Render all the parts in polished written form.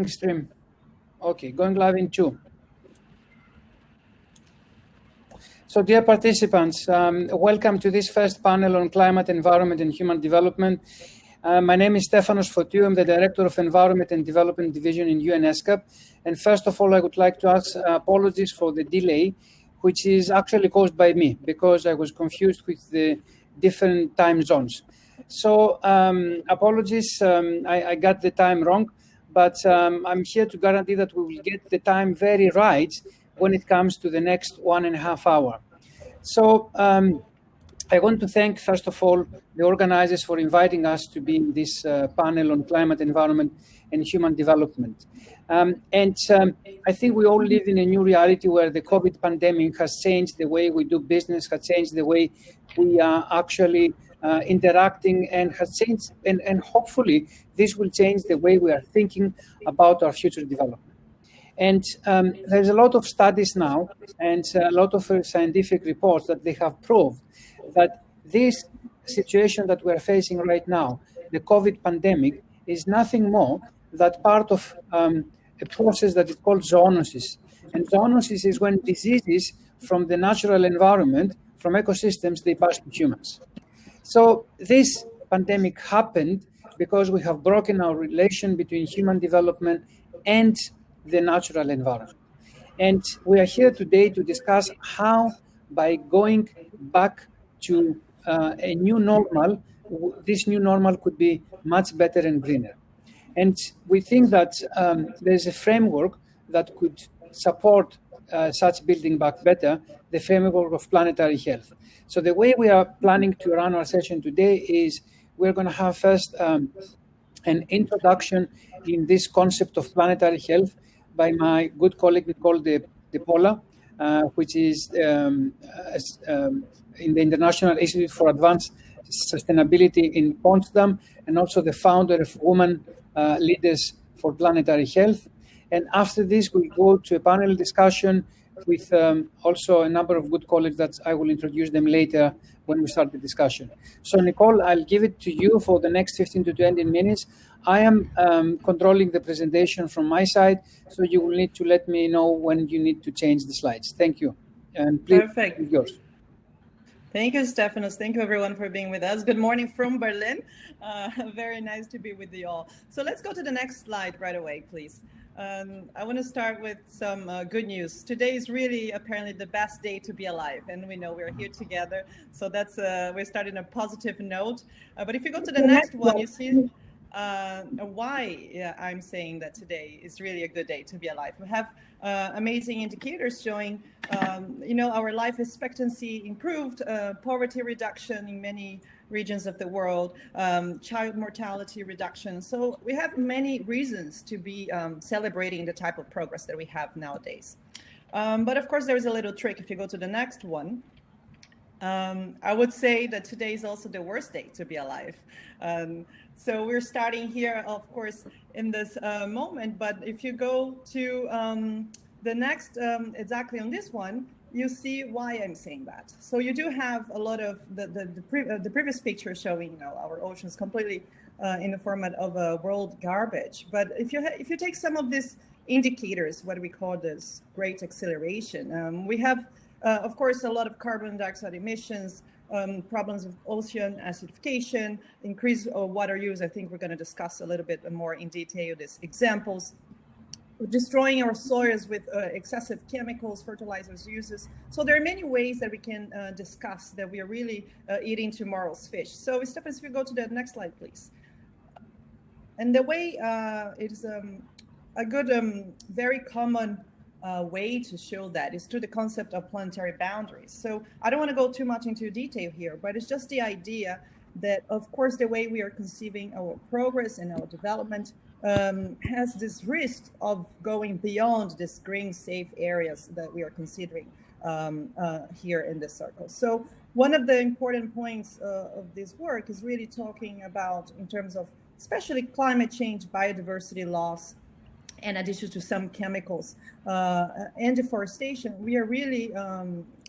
Stream. Okay, going live in 2. So dear participants, welcome to this first panel on climate, environment and human development. My name is Stefanos Fotiou. I'm the Director of Environment and Development Division in UNESCAP. And first of all, I would like to ask apologies for the delay, which is actually caused by me because I was confused with the different time zones. So apologies, I got the time wrong. But I'm here to guarantee that we will get the time very right when it comes to the next 1.5 hours. So I want to thank, first of all, the organizers for inviting us to be in this panel on climate, environment, and human development. I think we all live in a new reality where the COVID pandemic has changed the way we do business, has changed the way we are actually interacting, and has changed, and hopefully this will change the way we are thinking about our future development. And there's a lot of studies now and a lot of scientific reports that they have proved that this situation that we're facing right now, the COVID pandemic, is nothing more than part of a process that is called zoonosis. And zoonosis is when diseases from the natural environment, from ecosystems, they pass to humans. So this pandemic happened because we have broken our relation between human development and the natural environment. And we are here today to discuss how, by going back to a new normal, this new normal could be much better and greener. And we think that there's a framework that could support such building back better, the framework of planetary health. So the way we are planning to run our session today is we're going to have first an introduction in this concept of planetary health by my good colleague Nicole De Paula, which is in the International Institute for Advanced Sustainability in Potsdam, and also the founder of Women Leaders for Planetary Health. And after this, we'll go to a panel discussion with also a number of good colleagues that I will introduce them later when we start the discussion. So Nicole, I'll give it to you for the next 15 to 20 minutes. I am controlling the presentation from my side, so you will need to let me know when you need to change the slides. Thank you. And please, perfect. It's yours. Thank you, Stefanos. Thank you, everyone, for being with us. Good morning from Berlin. Very nice to be with you all. So let's go to the next slide right away, please. I want to start with some good news. Today is really apparently the best day to be alive, and we know we're here together. So that's we're starting a positive note. But if you go to the next one, you see why I'm saying that today is really a good day to be alive. We have amazing indicators showing, our life expectancy improved, poverty reduction in many regions of the world, child mortality reduction. So we have many reasons to be celebrating the type of progress that we have nowadays. But of course, there is a little trick. If you go to the next one, I would say that today is also the worst day to be alive. So we're starting here, of course, in this moment. But if you go to the next, exactly on this one, you see why I'm saying that. So you do have a lot of the previous picture showing, our oceans completely in the format of a world garbage. But if you take some of these indicators, what we call this great acceleration, we have, of course, a lot of carbon dioxide emissions, problems of ocean acidification, increased water use. I think we're going to discuss a little bit more in detail these examples. We're destroying our soils with excessive chemicals, fertilizers uses. So there are many ways that we can discuss that we are really eating tomorrow's fish. So Stefanos, if you go to the next slide, please. And the way it is a good, very common way to show that is through the concept of planetary boundaries. So I don't want to go too much into detail here, but it's just the idea that, of course, the way we are conceiving our progress and our development has this risk of going beyond these green safe areas that we are considering here in this circle. So one of the important points of this work is really talking about, in terms of especially climate change, biodiversity loss, in addition to some chemicals and deforestation, we are really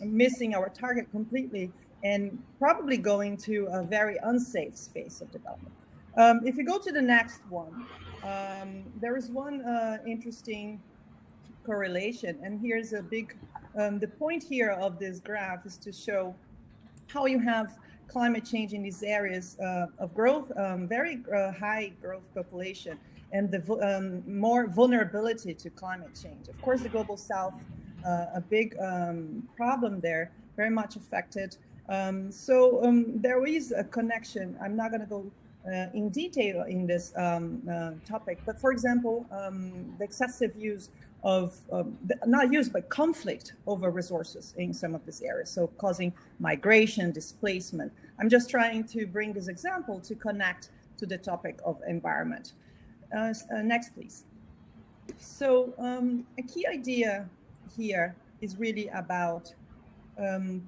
missing our target completely and probably going to a very unsafe space of development. If you go to the next one, there is one interesting correlation, and here's a big, the point here of this graph is to show how you have climate change in these areas of growth, very high growth population, and the more vulnerability to climate change. Of course, the Global South, a big problem there, very much affected. There is a connection. I'm not going to go in detail in this topic, but for example, the excessive use of, not use, but conflict over resources in some of these areas, so causing migration, displacement. I'm just trying to bring this example to connect to the topic of environment. Next, please. So a key idea here is really about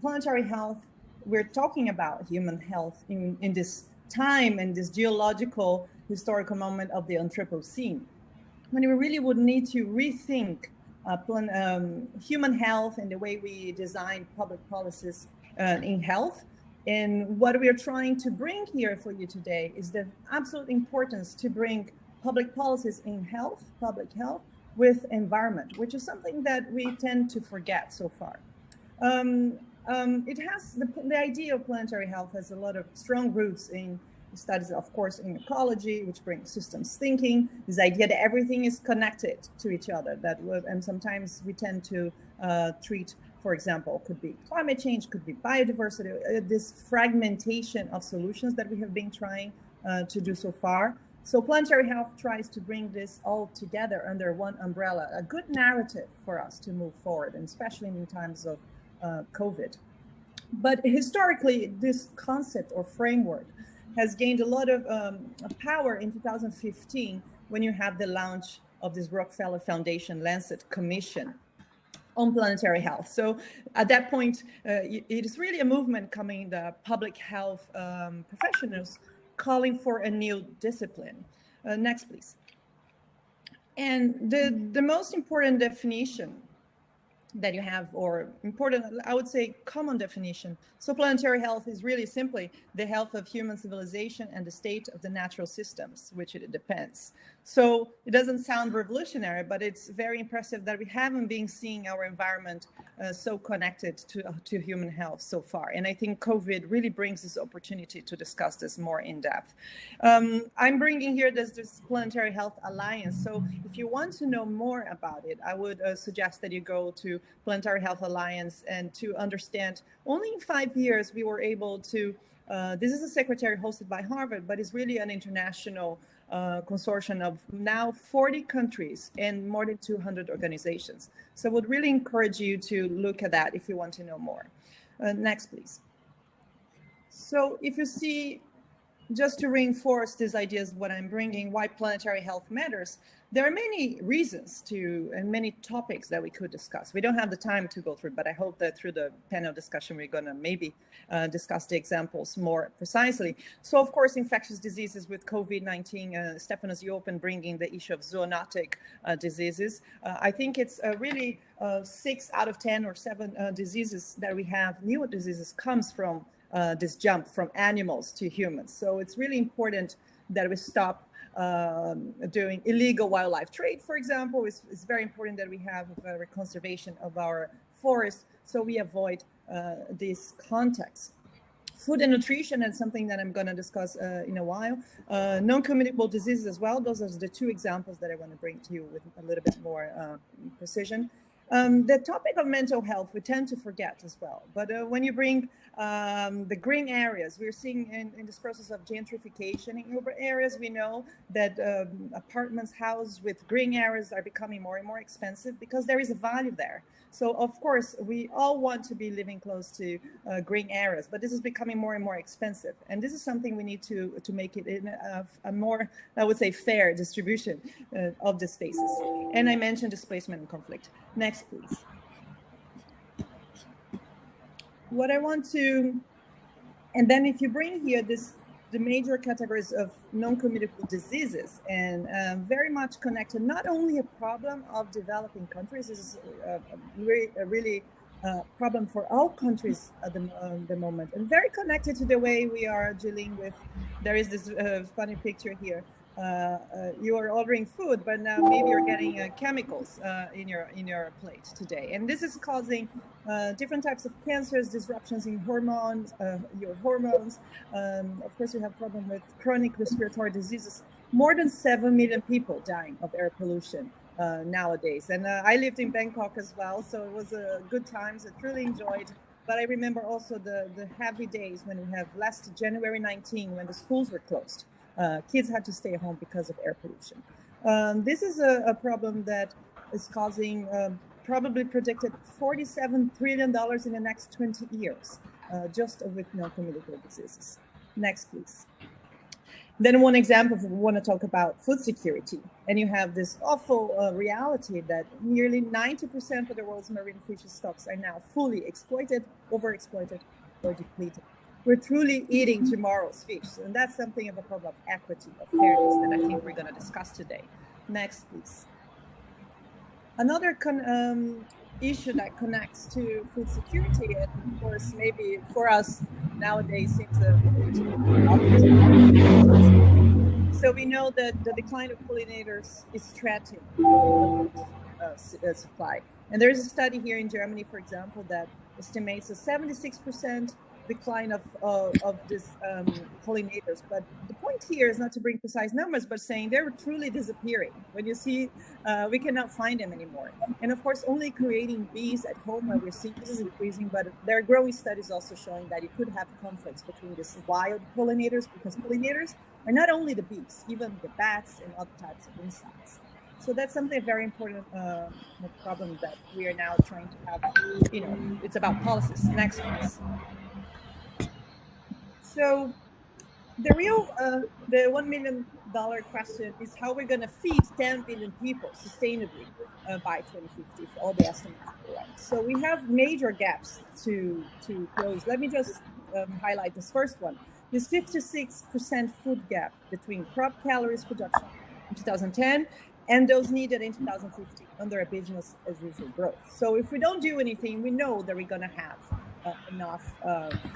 planetary health. We're talking about human health in this time and this geological historical moment of the Anthropocene, when we really would need to rethink human health and the way we design public policies in health. And what we are trying to bring here for you today is the absolute importance to bring public policies in health, public health, with environment, which is something that we tend to forget so far. It has the idea of planetary health has a lot of strong roots in studies, of course, in ecology, which brings systems thinking, this idea that everything is connected to each other, and sometimes we tend to treat, for example, could be climate change, could be biodiversity, this fragmentation of solutions that we have been trying to do so far. So planetary health tries to bring this all together under one umbrella, a good narrative for us to move forward, and especially in times of COVID. But historically, this concept or framework has gained a lot of power in 2015 when you have the launch of this Rockefeller Foundation Lancet Commission on planetary health. So at that point, it is really a movement coming, the public health professionals calling for a new discipline. Next, please. And the most important definition that you have, or important, I would say common definition. So planetary health is really simply the health of human civilization and the state of the natural systems, which it depends. So it doesn't sound revolutionary, but it's very impressive that we haven't been seeing our environment so connected to human health so far. And I think COVID really brings this opportunity to discuss this more in depth. I'm bringing here this Planetary Health Alliance. So if you want to know more about it, I would suggest that you go to Planetary Health Alliance, and to understand, only in 5 years we were able to, this is a secretary hosted by Harvard, but it's really an international consortium of now 40 countries and more than 200 organizations. So I would really encourage you to look at that if you want to know more. Next, please. So if you see, just to reinforce these ideas, what I'm bringing, why planetary health matters, there are many reasons and many topics that we could discuss. We don't have the time to go through, but I hope that through the panel discussion, we're going to maybe discuss the examples more precisely. So, of course, infectious diseases with COVID-19, Stefanos, you opened bringing the issue of zoonotic diseases. I think it's really 6 out of 10 or 7 diseases that we have, new diseases, comes from this jump from animals to humans. So it's really important that we stop doing illegal wildlife trade, for example. It's very important that we have a conservation of our forests, so we avoid this context. Food and nutrition, and something that I'm going to discuss in a while. Non-communicable diseases as well. Those are the 2 examples that I want to bring to you with a little bit more precision. The topic of mental health, we tend to forget as well. But when you bring the green areas, we're seeing in this process of gentrification in urban areas, we know that apartments housed with green areas are becoming more and more expensive because there is a value there. So, of course, we all want to be living close to green areas, but this is becoming more and more expensive. And this is something we need to make it in a more, I would say, fair distribution of the spaces. And I mentioned displacement and conflict. Next, please. What I want to, and then if you bring here the major categories of non-communicable diseases, and very much connected, not only a problem of developing countries, this is a really problem for all countries at the moment, and very connected to the way we are dealing with, there is this funny picture here, you are ordering food, but now maybe you're getting chemicals in your plate today, and this is causing different types of cancers, disruptions in hormones, your hormones. Of course, you have problem with chronic respiratory diseases. More than 7 million people dying of air pollution nowadays, and I lived in Bangkok as well, so it was a good times. I truly enjoyed. But I remember also the heavy days when we have last January 19, when the schools were closed. Kids had to stay home because of air pollution. This is a problem that is causing probably predicted $47 trillion in the next 20 years, just with non-communicable diseases. Next, please. Then one example, we want to talk about food security. And you have this awful reality that nearly 90% of the world's marine fish stocks are now fully exploited, overexploited, or depleted. We're truly eating tomorrow's fish. And that's something of a problem of equity, of fairness that I think we're going to discuss today. Next, please. Another issue that connects to food security, and of course, maybe for us nowadays seems obvious. So we know that the decline of pollinators is threatening supply. And there's a study here in Germany, for example, that estimates a 76% decline of this pollinators. But the point here is not to bring precise numbers, but saying they're truly disappearing. When you see, we cannot find them anymore. And of course, only creating bees at home where we're seeing this is increasing, but there are growing studies also showing that you could have conflicts between these wild pollinators, because pollinators are not only the bees, even the bats and other types of insects. So that's something very important problem that we are now trying to have, it's about policies. Next, please. So the real, the $1 million question is how we're going to feed 10 billion people sustainably by 2050, if all the estimates are correct. So we have major gaps to close. Let me just highlight this first one. This 56% food gap between crop calories production in 2010 and those needed in 2050 under a business as usual growth. So if we don't do anything, we know that we're going to have enough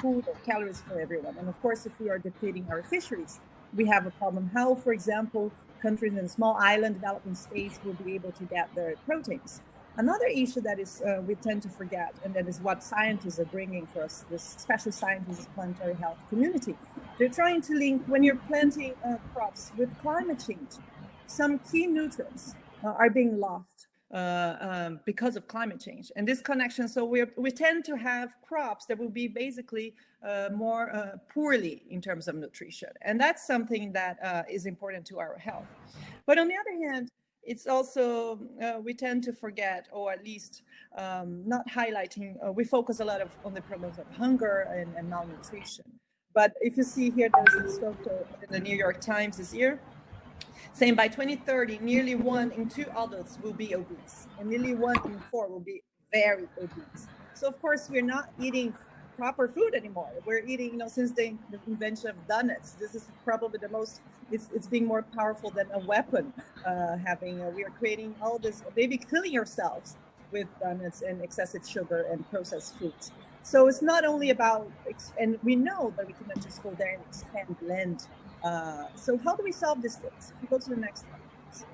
food or calories for everyone. And of course, if we are depleting our fisheries, we have a problem. How, for example, countries in small island developing states will be able to get their proteins. Another issue that is we tend to forget, and that is what scientists are bringing for us, this special scientists, planetary health community. They're trying to link, when you're planting crops with climate change, some key nutrients are being lost because of climate change. And this connection, so we tend to have crops that will be basically more poorly in terms of nutrition. And that's something that is important to our health. But on the other hand, it's also, we tend to forget, or at least not highlighting, we focus a lot on the problems of hunger and malnutrition. But if you see here, there's this photo in the New York Times this year, saying by 2030, nearly 1 in 2 adults will be obese, and nearly 1 in 4 will be very obese. So of course, we're not eating proper food anymore. We're eating, since the invention of donuts, this is probably the most, it's being more powerful than a weapon. We are creating all this, maybe killing ourselves with donuts and excessive sugar and processed foods. So it's not only about, and we know that we cannot just go there and expand land. So how do we solve these things? If we go to the next slide, please.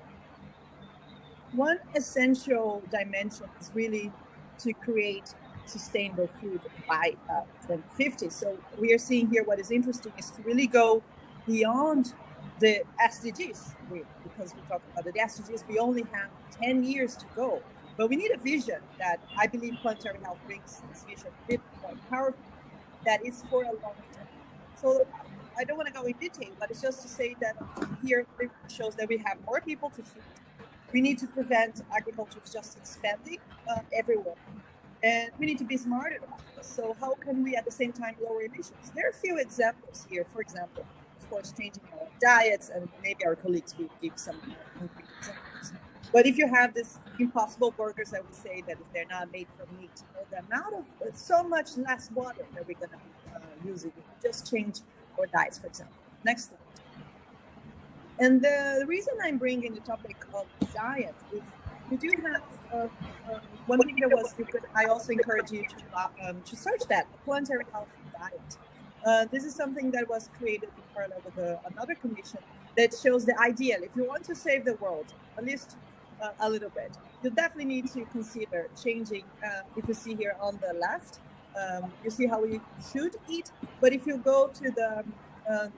One essential dimension is really to create sustainable food by 2050. So we are seeing here what is interesting is to really go beyond the SDGs, because we talk about the SDGs, we only have 10 years to go. But we need a vision that I believe planetary health brings this vision a bit more powerful, that is for a long term. So I don't want to go in detail, but it's just to say that here it shows that we have more people to feed. We need to prevent agriculture just expanding everywhere. And we need to be smarter about this. So how can we at the same time lower emissions? There are a few examples here. For example, of course, changing our diets, and maybe our colleagues will give some concrete examples. But if you have this impossible burgers, I would say that if they're not made from meat, the amount of so much less water that we're going to be using, if we just change our diets, for example. Next slide. And the reason I'm bringing the topic of diet is we do have one thing that was good. I also encourage you to search that planetary health diet. This is something that was created in parallel with another commission that shows the ideal. If you want to save the world, at least a little bit, you definitely need to consider changing. If you see here on the left, you see how we should eat. But if you go to the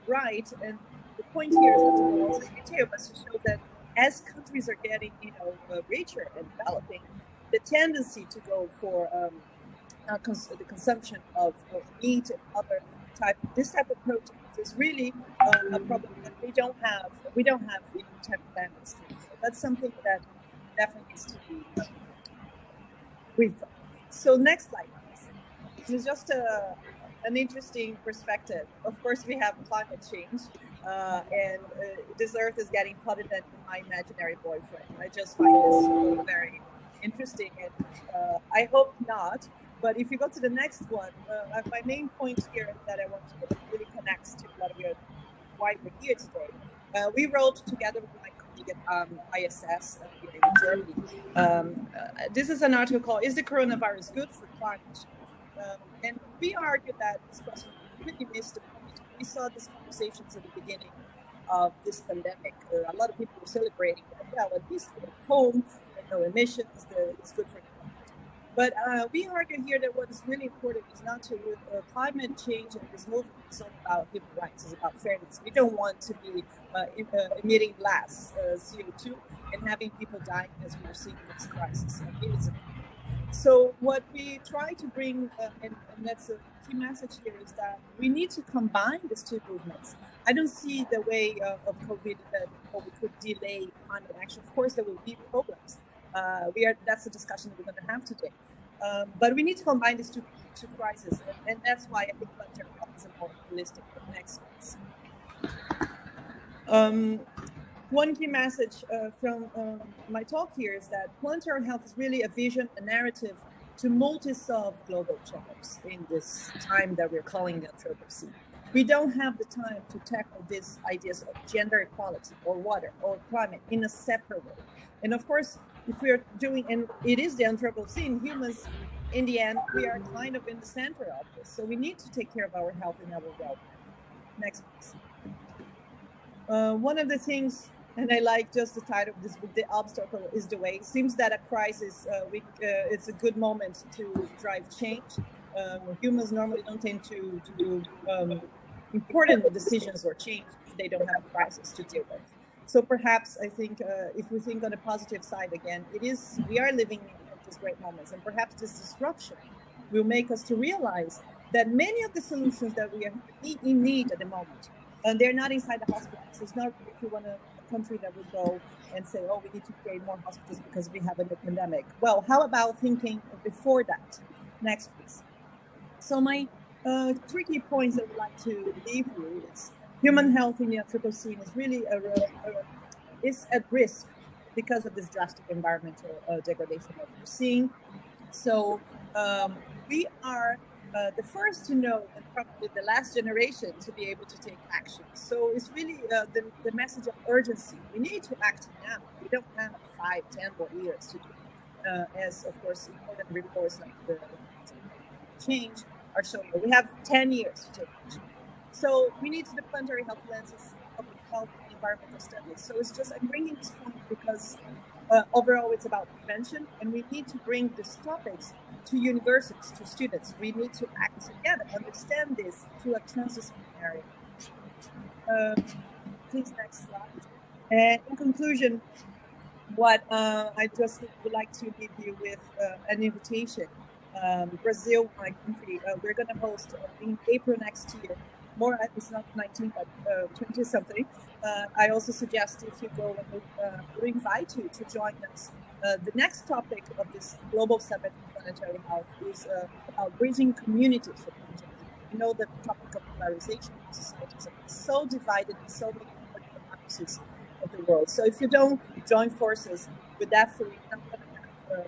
right, and the point here is not to go also in detail, but to show that as countries are getting, richer and developing, the tendency to go for the consumption of meat and other this type of proteins is really a problem that we don't have in 10 planets. So that's something that definitely needs to be rethought. So next slide, please. This is just an interesting perspective. Of course, we have climate change, and this Earth is getting hotter than my imaginary boyfriend. I just find this very interesting, and I hope not. But if you go to the next one, my main point here that I want to really connect to why we're here today. We wrote together with my colleague at ISS here in Germany. This is an article called "Is the Coronavirus Good for Climate Change?" And we argue that this question really missed the point. We saw these conversations at the beginning of this pandemic. A lot of people were celebrating that, yeah, well, at least we're at home, no emissions, it's good for the climate. But we argue here that what is really important is not to climate change, and this movement is all about human rights, it's about fairness. We don't want to be emitting less CO2 and having people dying as we are seeing in this crisis. So what we try to bring, and that's a key message here, is that we need to combine these two movements. I don't see the way of COVID that we could delay climate action. Of course, there will be problems. That's the discussion that we're going to have today. But we need to combine these two crises, and that's why I think planetary health is a more holistic next phase. One key message from my talk here is that planetary health is really a vision, a narrative to multi-solve global challenges in this time that we're calling the Anthropocene. We don't have the time to tackle these ideas of gender equality or water or climate in a separate way. And of course, if we're doing, and it is the Anthropocene, humans, in the end, we are kind of in the center of this. So we need to take care of our health and our well-being. Next, please. One of the things, and I like just the title of this book, "The Obstacle is the Way." It seems that a crisis, it's a good moment to drive change. Humans normally don't tend to do important decisions or change if they don't have a crisis to deal with. So perhaps I think if we think on the positive side again, we are living in these great moments, and perhaps this disruption will make us to realize that many of the solutions that we are in need at the moment, and they're not inside the hospitals. It's not if you want a country that would go and say, oh, we need to create more hospitals because we have a pandemic. Well, how about thinking before that? Next, please. So my 3 key points that I would like to leave you is human health in the Anthropocene is really is at risk because of this drastic environmental degradation that we're seeing. So we are the first to know, and probably the last generation to be able to take action. So it's really the message of urgency. We need to act now. We don't have 5, 10 more years to do, as of course important reports like the change are showing. We have 10 years to take action. So we need to the planetary health lenses, public health, and environmental studies. So it's just, I'm bringing this point because overall it's about prevention, and we need to bring these topics to universities, to students. We need to act together, understand this through a transdisciplinarity. Please, next slide. And in conclusion, what I just would like to leave you with an invitation. Brazil, my country, we're going to host in April next year. More, it's not 19, but 20 something. I also suggest if you go, we invite you to join us. The next topic of this global summit on planetary health is about bridging communities for planetary health. You know, the topic of polarization of societies are so divided in so many democracies of the world. So if you don't join forces with that, you're not going to have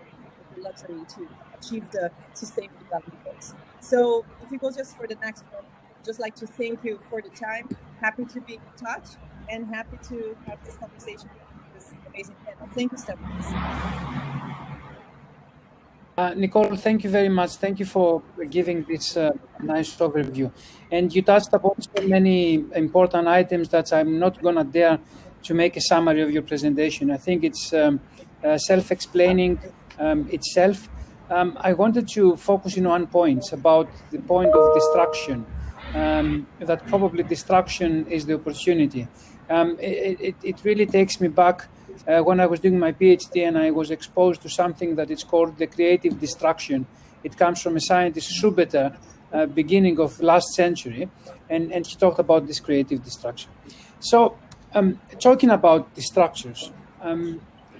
the luxury to achieve the sustainable development goals. So if you go just for the next one, just like to thank you for the time. Happy to be in touch and happy to have this conversation with this amazing panel. Thank you, Stephanie. Nicole, thank you very much. Thank you for giving this nice overview. And you touched upon so many important items that I'm not going to dare to make a summary of your presentation. I think it's self-explaining itself. I wanted to focus in on one point about the point of destruction, that probably destruction is the opportunity. It really takes me back when I was doing my PhD and I was exposed to something that is called the creative destruction. It comes from a scientist, Schubert, beginning of last century, and he talked about this creative destruction. So talking about the structures,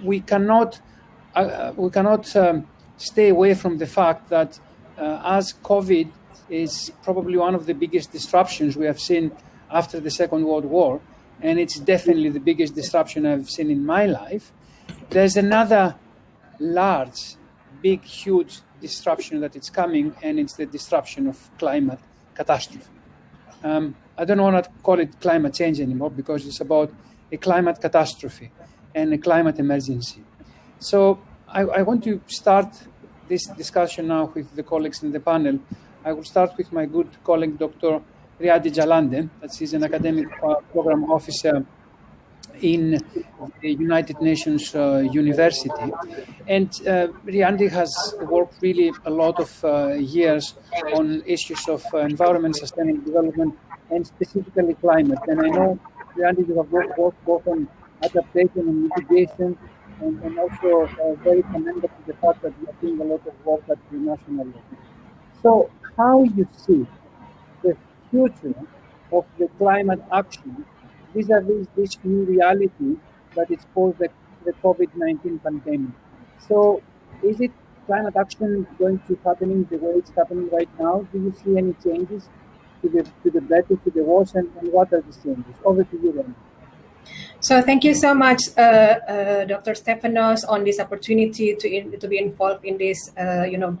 we cannot stay away from the fact that as COVID is probably one of the biggest disruptions we have seen after the Second World War, and it's definitely the biggest disruption I've seen in my life, there's another large, big, huge disruption that is coming, and it's the disruption of climate catastrophe. I don't want to call it climate change anymore because it's about a climate catastrophe and a climate emergency. So I want to start this discussion now with the colleagues in the panel. I will start with my good colleague, Dr. Riyadi Jalande, that is an academic program officer in the United Nations University. And Riyadi has worked really a lot of years on issues of environment, sustainable development, and specifically climate. And I know, Riyadi, you have worked both on adaptation and mitigation, and also very commendable the fact that you are doing a lot of work at the national level. So how you see the future of the climate action vis-a-vis this new reality that is posed by the COVID-19 pandemic? So is it climate action going to happening the way it's happening right now? Do you see any changes to the better, to the worse, and what are these changes? Over to you, Ren. So thank you so much, Dr. Stefanos, on this opportunity to be involved in this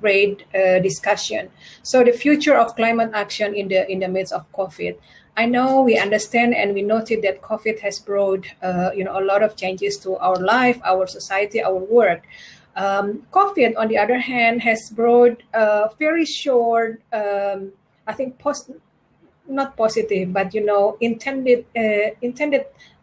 great discussion. So the future of climate action in the midst of COVID. I know we understand and we noted that COVID has brought a lot of changes to our life, our society, our work. COVID, on the other hand, has brought very short, I think, not positive, but intended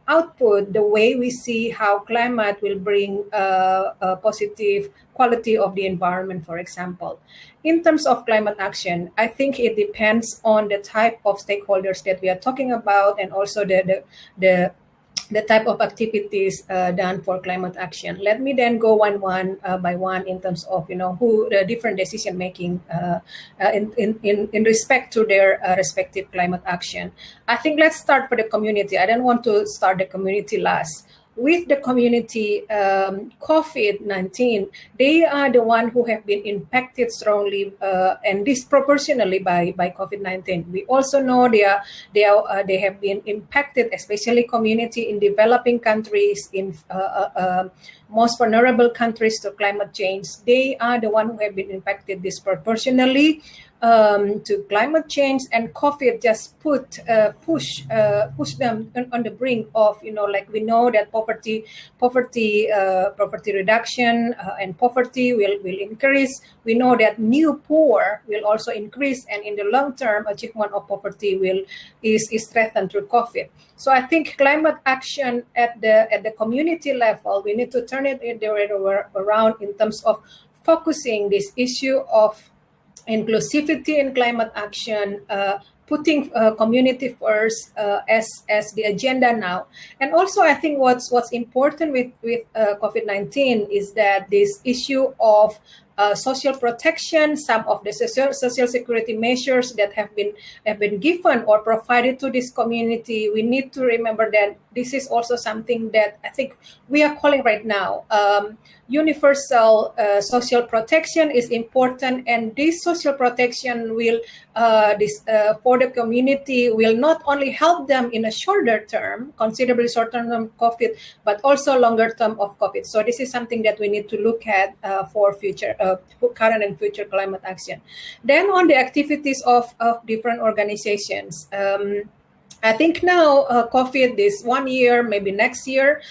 output, the way we see how climate will bring a positive quality of the environment, for example. In terms of climate action, I think it depends on the type of stakeholders that we are talking about, and also the type of activities done for climate action. Let me then go one by one in terms of who the different decision making in respect to their respective climate action. I think let's start for the community. I don't want to start the community last. With the community, COVID-19, they are the one who have been impacted strongly and disproportionately by COVID-19. We also know they have been impacted, especially community in developing countries, in most vulnerable countries to climate change. They are the one who have been impacted disproportionately to climate change, and COVID just push them on the brink of like we know that poverty reduction and poverty will increase. We know that new poor will also increase, and in the long term, achievement of poverty is threatened through COVID. So I think climate action at the community level, we need to turn it around in terms of focusing this issue of inclusivity in climate action, putting community first as the agenda now. And also, I think what's important with COVID-19 is that this issue of social protection, some of the social security measures that have been given or provided to this community, we need to remember that this is also something that I think we are calling right now. Universal social protection is important, and this social protection will for the community will not only help them in a shorter term, considerably shorter term of COVID, but also longer term of COVID. So this is something that we need to look at for future, current and future climate action. Then on the activities of different organizations. I think now COVID, this 1 year, maybe next year,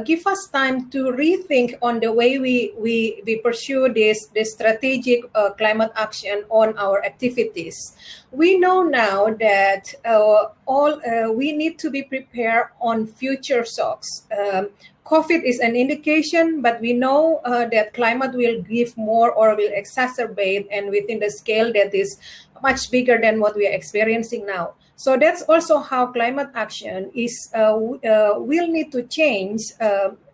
give us time to rethink on the way we pursue this strategic climate action on our activities. We know now that we need to be prepared on future shocks. COVID is an indication, but we know that climate will give more or will exacerbate, and within the scale that is much bigger than what we are experiencing now. So that's also how climate action is will need to change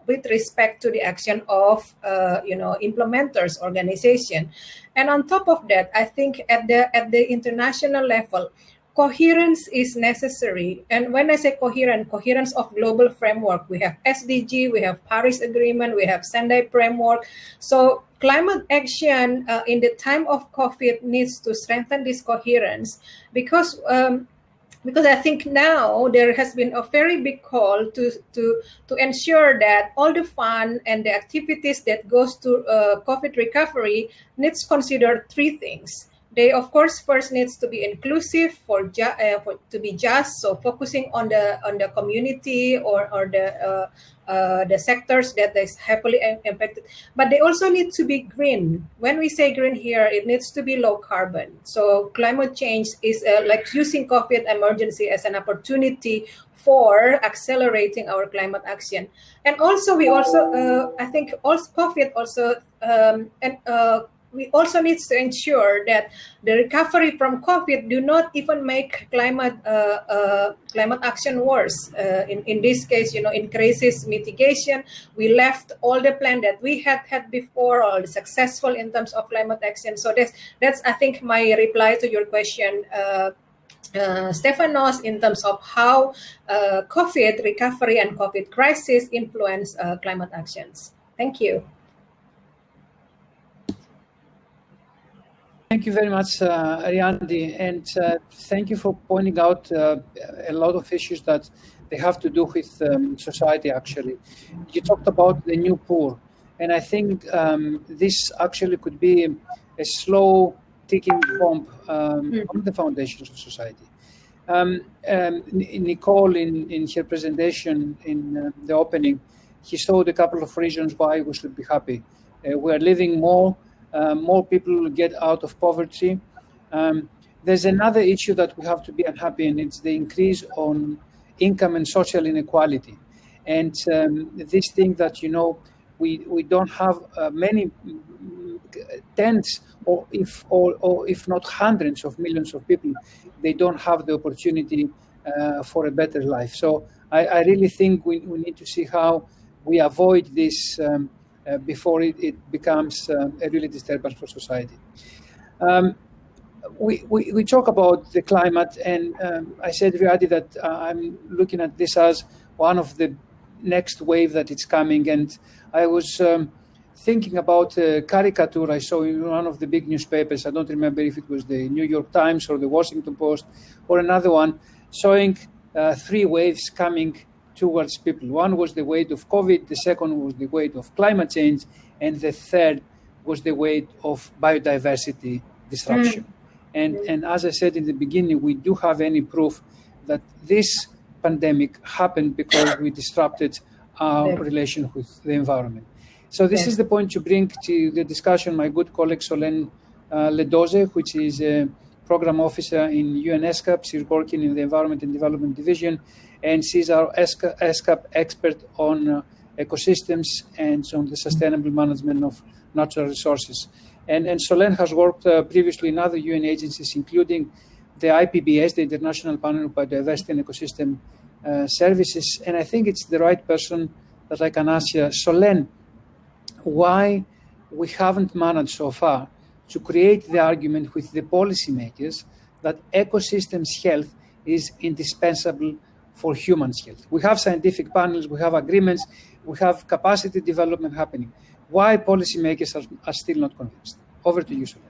with respect to the action of implementers, organization. And on top of that, I think at the international level, coherence is necessary. And when I say coherence of global framework, we have SDG, we have Paris Agreement, we have Sendai framework. So climate action in the time of COVID needs to strengthen this coherence because I think now there has been a very big call to ensure that all the fund and the activities that goes to COVID recovery needs to consider three things. They, of course, first needs to be inclusive to be just. So focusing on the community or the sectors that is heavily impacted. But they also need to be green. When we say green here, it needs to be low carbon. So climate change is like using COVID emergency as an opportunity for accelerating our climate action. And also, I think also COVID also we also need to ensure that the recovery from COVID do not even make climate action worse. In this case, in crisis mitigation, we left all the plan that we had before, all successful in terms of climate action. So that's I think my reply to your question, Stefanos, in terms of how COVID recovery and COVID crisis influence climate actions. Thank you. Thank you very much, Ariandi, and thank you for pointing out a lot of issues that they have to do with society, actually. You talked about the new poor, and I think this actually could be a slow ticking bomb on the foundations of society. Nicole, in her presentation in the opening, he showed a couple of reasons why we should be happy. We are living more. More people get out of poverty. There's another issue that we have to be unhappy, and it's the increase on income and social inequality. And this thing that, we don't have many tens or if not hundreds of millions of people, they don't have the opportunity for a better life. So I really think we need to see how we avoid this before it becomes a really disturbance for society. We talk about the climate, and I said already that I'm looking at this as one of the next wave that it's coming. And I was thinking about a caricature I saw in one of the big newspapers. I don't remember if it was the New York Times or the Washington Post or another one, showing three waves coming towards people. One was the weight of COVID, the second was the weight of climate change, and the third was the weight of biodiversity disruption. And as I said in the beginning, we do have any proof that this pandemic happened because we disrupted our relation with the environment. So this is the point to bring to the discussion my good colleague Solène Ledoze, which is a program officer in UNESCAP. She's working in the Environment and Development Division, and she's our ESCAP expert on ecosystems and on the sustainable management of natural resources. And Solène has worked previously in other UN agencies, including the IPBS, the International Panel on Biodiversity and Ecosystem Services. And I think it's the right person that I can ask you, Solène, why we haven't managed so far to create the argument with the policymakers that ecosystems health is indispensable for humans' health. We have scientific panels, we have agreements, we have capacity development happening. Why policymakers are still not convinced? Over to you, Solène.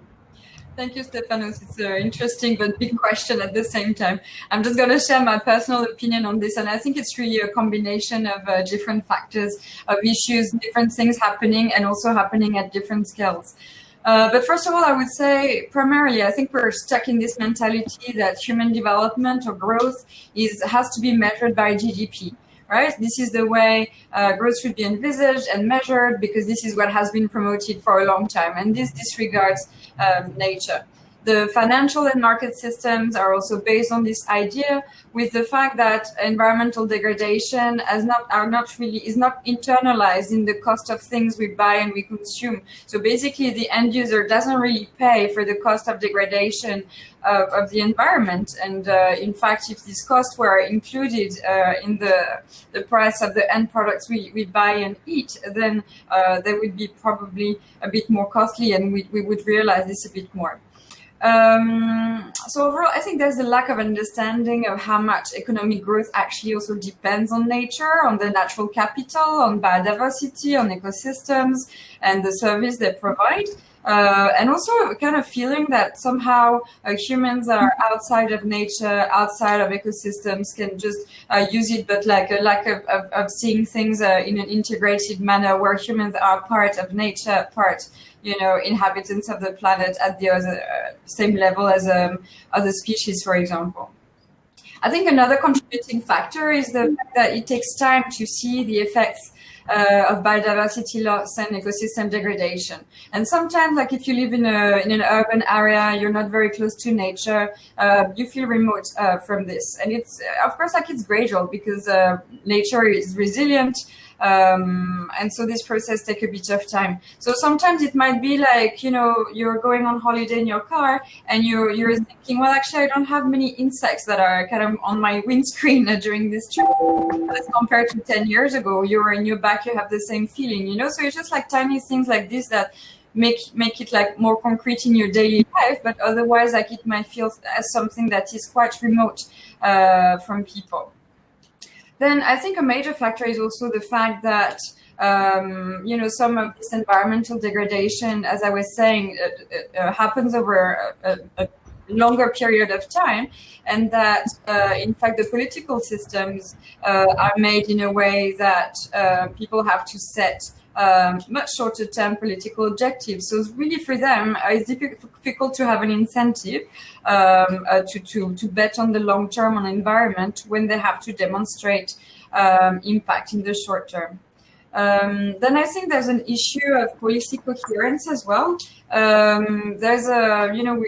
Thank you, Stefanos. It's an interesting but big question at the same time. I'm just going to share my personal opinion on this, and I think it's really a combination of different factors, of issues, different things happening, and also happening at different scales. But first of all, I would say primarily, I think we're stuck in this mentality that human development or growth has to be measured by GDP, right? This is the way growth should be envisaged and measured because this is what has been promoted for a long time. And this disregards nature. The financial and market systems are also based on this idea, with the fact that environmental degradation is not internalized in the cost of things we buy and we consume. So basically, the end user doesn't really pay for the cost of degradation of the environment. And in fact, if these costs were included in the price of the end products we buy and eat, then they would be probably a bit more costly, and we would realize this a bit more. So overall, I think there's a lack of understanding of how much economic growth actually also depends on nature, on the natural capital, on biodiversity, on ecosystems, and the service they provide. And also a kind of feeling that somehow humans are outside of nature, outside of ecosystems, can just use it, but like a lack of seeing things in an integrated manner where humans are part of nature, part inhabitants of the planet at the same level as other species, for example. I think another contributing factor is the fact that it takes time to see the effects of biodiversity loss and ecosystem degradation. And sometimes, like if you live in an urban area, you're not very close to nature, you feel remote from this. And it's, of course, like it's gradual because nature is resilient. And so this process takes a bit of time. So sometimes it might be like, you're going on holiday in your car and you're thinking, well, actually, I don't have many insects that are kind of on my windscreen during this trip. As compared to 10 years ago, you're in your back, you have the same feeling, So it's just like tiny things like this that make it like more concrete in your daily life, but otherwise like it might feel as something that is quite remote from people. Then I think a major factor is also the fact that, some of this environmental degradation, as I was saying, happens over a longer period of time, and that, in fact, the political systems are made in a way that people have to set much shorter-term political objectives. So really for them, it's difficult to have an incentive to bet on the long term on environment when they have to demonstrate impact in the short term. Then I think there's an issue of policy coherence as well. There's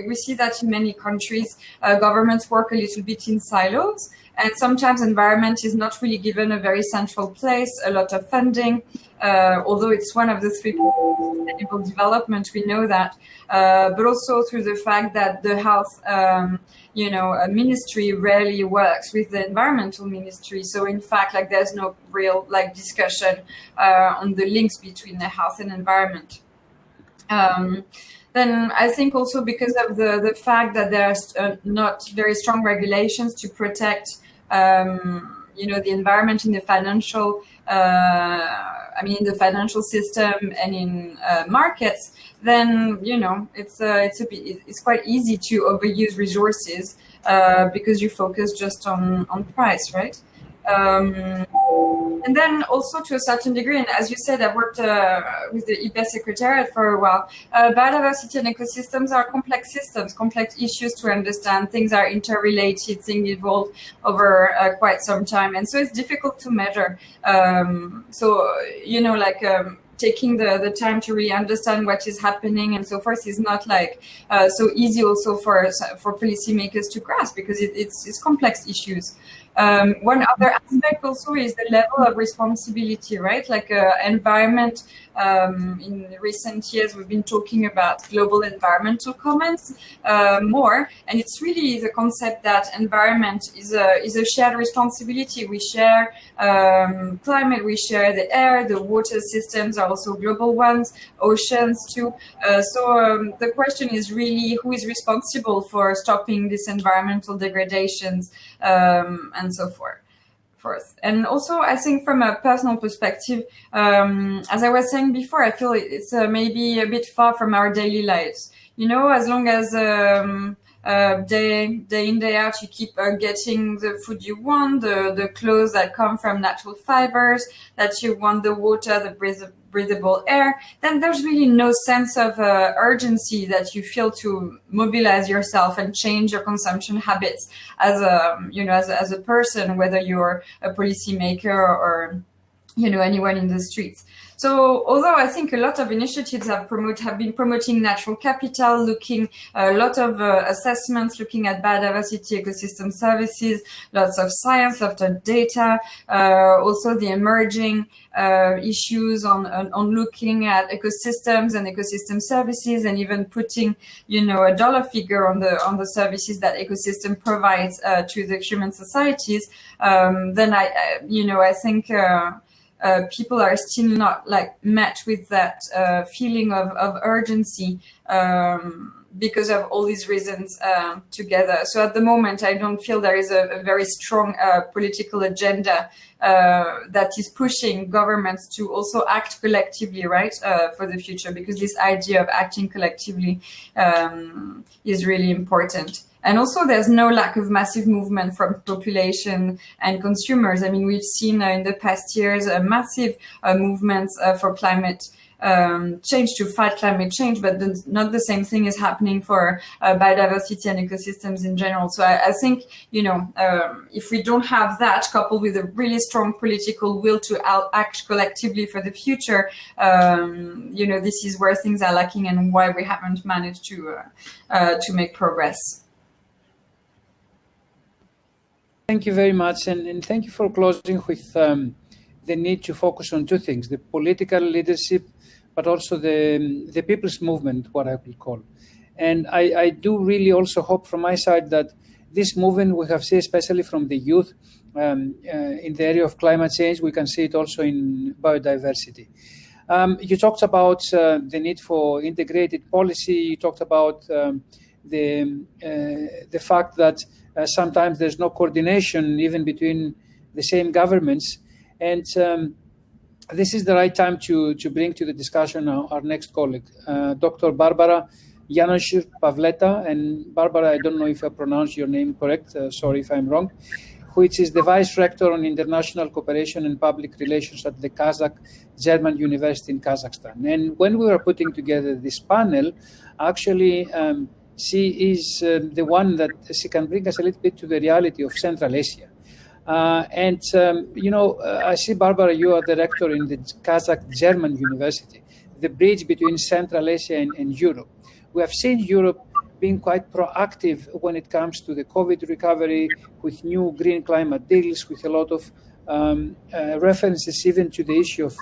we see that in many countries, governments work a little bit in silos. And sometimes environment is not really given a very central place, a lot of funding, although it's one of the 3 pillars of sustainable development, we know that, but also through the fact that the health, ministry rarely works with the environmental ministry. So in fact, like there's no real discussion on the links between the health and environment. Then I think also because of the fact that there's not very strong regulations to protect, the environment in the financial, in the financial system and in markets, then it's quite easy to overuse resources because you focus just on price, right? And then also to a certain degree, and as you said, I've worked with the IPA Secretariat for a while, biodiversity and ecosystems are complex systems, complex issues to understand. Things are interrelated, things evolve over quite some time. And so it's difficult to measure. Taking the time to really understand what is happening and so forth is not so easy also for policymakers to grasp because it's complex issues. One other aspect also is the level of responsibility, right? Environment. In recent years, we've been talking about global environmental commons more, and it's really the concept that environment is a shared responsibility. We share climate, we share the air, the water systems are also global ones, oceans too. So the question is really who is responsible for stopping this environmental degradations and so forth. And also, I think from a personal perspective, as I was saying before, I feel it's maybe a bit far from our daily lives. As long as day in, day out, you keep getting the food you want, the clothes that come from natural fibers, that you want the water, the breathable air, then there's really no sense of urgency that you feel to mobilize yourself and change your consumption habits as a person, whether you're a policymaker or anyone in the streets. So although I think a lot of initiatives have been promoting natural capital, looking a lot of assessments, looking at biodiversity, ecosystem services, lots of science, lots of data, also the emerging issues on looking at ecosystems and ecosystem services, and even putting a dollar figure on the services that ecosystem provides to the human societies, then I think people are still not met with that feeling of urgency because of all these reasons together. So at the moment, I don't feel there is a very strong political agenda that is pushing governments to also act collectively, right, for the future, because this idea of acting collectively is really important. And also, there's no lack of massive movement from population and consumers. I mean, we've seen in the past years massive movements for climate change, to fight climate change, but not the same thing is happening for biodiversity and ecosystems in general. So I think, if we don't have that coupled with a really strong political will to act collectively for the future, this is where things are lacking and why we haven't managed to make progress. Thank you very much, and thank you for closing with the need to focus on two things: the political leadership, but also the people's movement, what I will call. And I do really also hope from my side that this movement we have seen, especially from the youth in the area of climate change, we can see it also in biodiversity. You talked about the need for integrated policy. You talked about the fact that sometimes there's no coordination even between the same governments. And this is the right time to bring to the discussion our next colleague, Dr. Barbara Janosch-Pavleta. And Barbara, I don't know if I pronounced your name correct, sorry if I'm wrong, which is the Vice Rector on International Cooperation and Public Relations at the Kazakh German University in Kazakhstan. And when we were putting together this panel, actually, she is the one that she can bring us a little bit to the reality of Central Asia. I see, Barbara, you are the rector in the Kazakh German University, the bridge between Central Asia and Europe. We have seen Europe being quite proactive when it comes to the COVID recovery, with new green climate deals, with a lot of references even to the issue of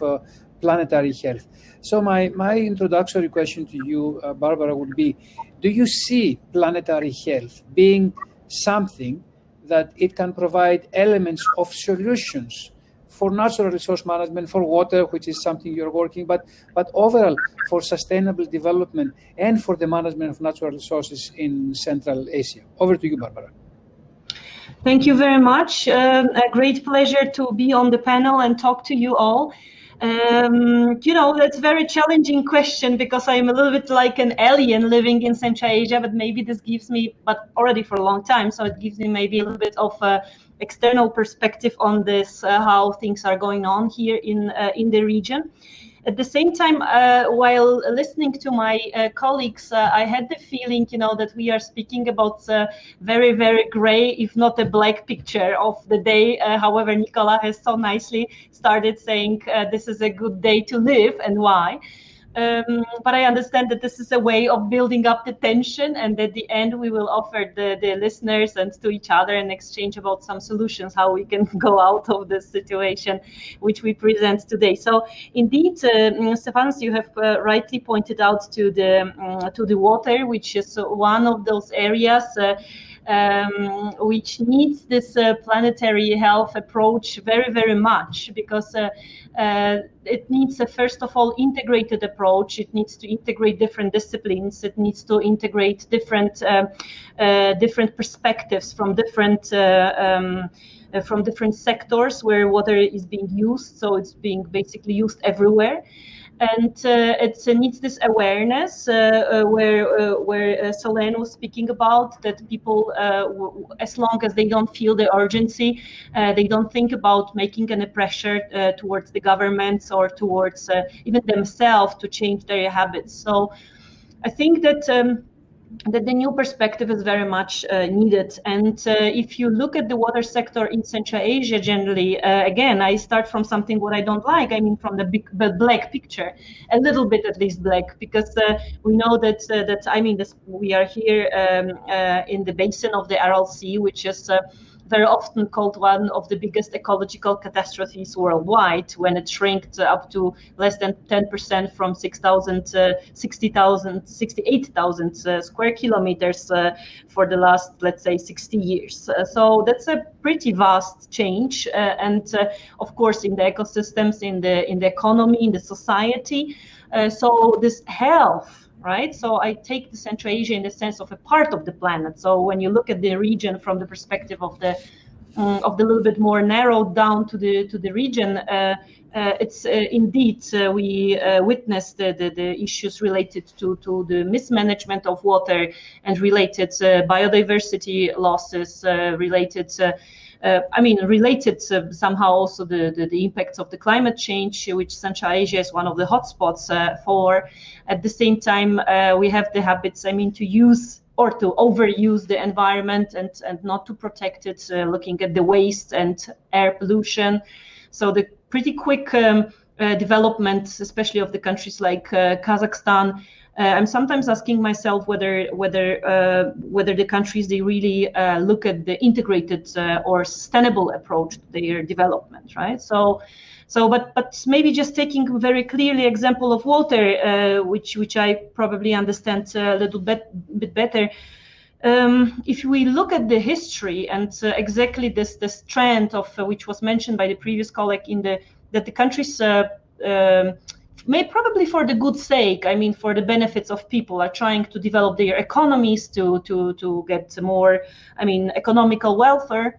planetary health. So my introductory question to you, Barbara, would be, do you see planetary health being something that it can provide elements of solutions for natural resource management, for water, which is something you're working, but overall for sustainable development and for the management of natural resources in Central Asia? Over to you, Barbara. Thank you very much. A great pleasure to be on the panel and talk to you all. That's a very challenging question, because I'm a little bit like an alien living in Central Asia, but maybe this gives me, but already for a long time, so it gives me maybe a little bit of external perspective on this, how things are going on here in the region. At the same time, while listening to my colleagues, I had the feeling, that we are speaking about very, very gray, if not a black picture of the day. However, Nicola has so nicely started saying this is a good day to live, and why. But I understand that this is a way of building up the tension, and at the end we will offer the listeners and to each other an exchange about some solutions, how we can go out of this situation which we present today. So indeed, Stefanos, you have rightly pointed out to the water, which is one of those areas which needs this planetary health approach very, very much, because it needs a, first of all, integrated approach. It needs to integrate different disciplines. It needs to integrate different perspectives from different sectors where water is being used. So it's being basically used everywhere. And it needs this awareness where Solène was speaking about, that people, as long as they don't feel the urgency, they don't think about making any pressure towards the governments or towards even themselves to change their habits. So I think that that the new perspective is very much needed. And if you look at the water sector in Central Asia generally, again, I start from something what I don't like. I mean, from the black picture, a little bit at least black, because we know that I mean, we are here in the basin of the Aral Sea, which is very often called one of the biggest ecological catastrophes worldwide, when it shrinked up to less than 10% from 68,000 square kilometers for the last, let's say, 60 years. So that's a pretty vast change. And of course, in the ecosystems, in the economy, in the society. So this health, right? So I take the Central Asia in the sense of a part of the planet. So when you look at the region from the perspective of the little bit more narrowed down to the region, it's indeed we witnessed the issues related to the mismanagement of water and related biodiversity losses, related somehow also the impacts of the climate change, which Central Asia is one of the hotspots for. At the same time, we have the habits, to use or to overuse the environment and not to protect it, looking at the waste and air pollution. So the pretty quick development, especially of the countries like Kazakhstan, I'm sometimes asking myself whether the countries, they really look at the integrated or sustainable approach to their development, right? But maybe just taking very clearly example of water, which I probably understand a little bit better. If we look at the history and exactly this trend of which was mentioned by the previous colleague, that the countries may probably for the good sake, for the benefits of people, are trying to develop their economies to get more, economical welfare.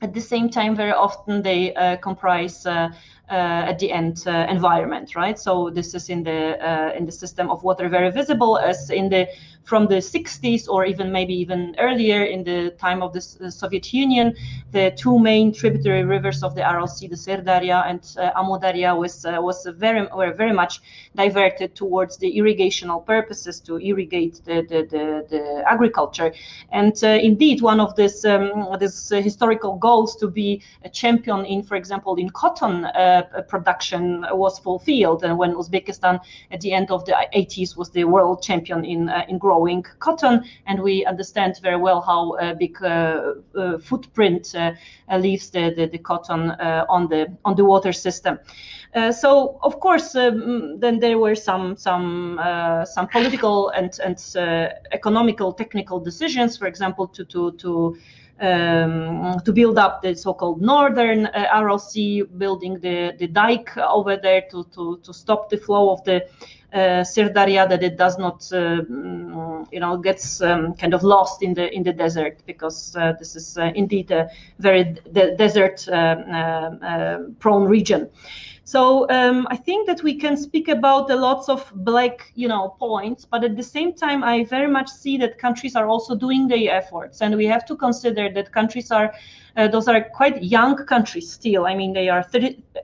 At the same time, very often they comprise at the end environment, right? So this is in the system of water very visible as from the 60s, or maybe even earlier in the time of the Soviet Union. The two main tributary rivers of the Aral Sea, the Sirdarya and Amudarya, were very much diverted towards the irrigational purposes, to irrigate the agriculture. And indeed, one of this historical goals to be a champion in, for example, in cotton production was fulfilled, and when Uzbekistan at the end of the 80s was the world champion in growing cotton, and we understand very well how a big footprint leaves the cotton on the water system. So of course, then there were some political and economical, technical decisions, for example, to build up the so-called northern Aral Sea, building the dike over there to stop the flow of the Sirdarya, that it does not gets kind of lost in the desert, because this is indeed a very desert prone region. So I think that we can speak about a lots of black, points, but at the same time, I very much see that countries are also doing their efforts, and we have to consider that countries those are quite young countries still. They are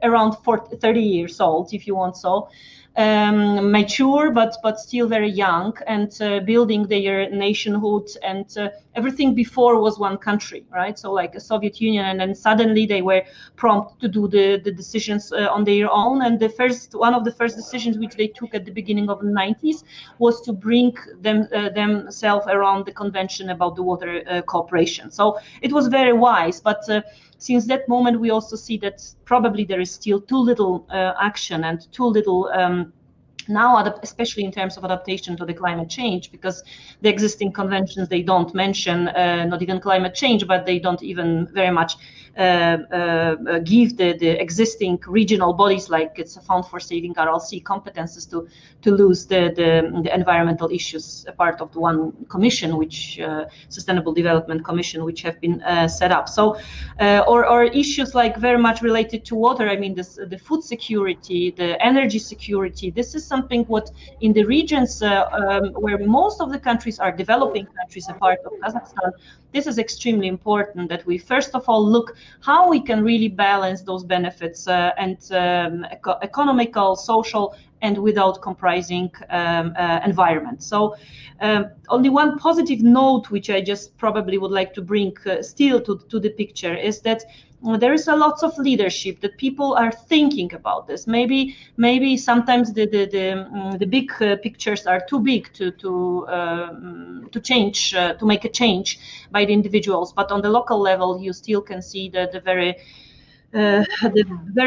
around 30 years old, if you want so. Mature, but still very young, and building their nationhood, and everything before was one country, right? So like a Soviet Union, and then suddenly they were prompt to do the decisions on their own. And one of the first decisions which they took at the beginning of the 90s was to bring themselves around the convention about the water cooperation. So it was very wise, but since that moment, we also see that probably there is still too little action and too little now, especially in terms of adaptation to the climate change, because the existing conventions, they don't mention not even climate change, but they don't even very much give the existing regional bodies, like it's a Fund for Saving RLC, competences to lose the environmental issues, a part of the one commission, which Sustainable Development Commission, which have been set up. So, or issues like very much related to water. I mean, the food security, the energy security. This is something what in the regions where most of the countries are developing countries, a part of Kazakhstan, this is extremely important, that we first of all look how we can really balance those benefits and economical, social, and without compromising environment. So only one positive note, which I just probably would like to bring still to the picture, is that there is a lot of leadership, that people are thinking about this. Maybe sometimes the big pictures are too big to change, to make a change by the individuals. But on the local level, you still can see the very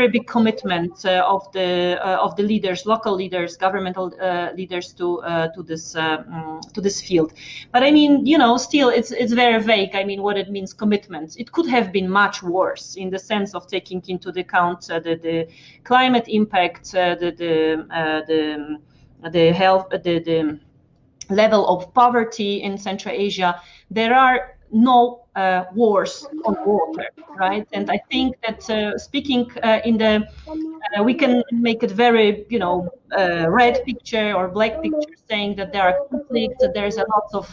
big commitment of the leaders, local leaders, governmental leaders to this field. But I mean, you know, still it's very vague. I mean, what it means, commitment. It could have been much worse, in the sense of taking into account the climate impact, the health, the level of poverty in Central Asia. There are no wars on water, right? And I think that speaking in the, we can make it very, you know, red picture or black picture, saying that there are conflicts, that there's a lot of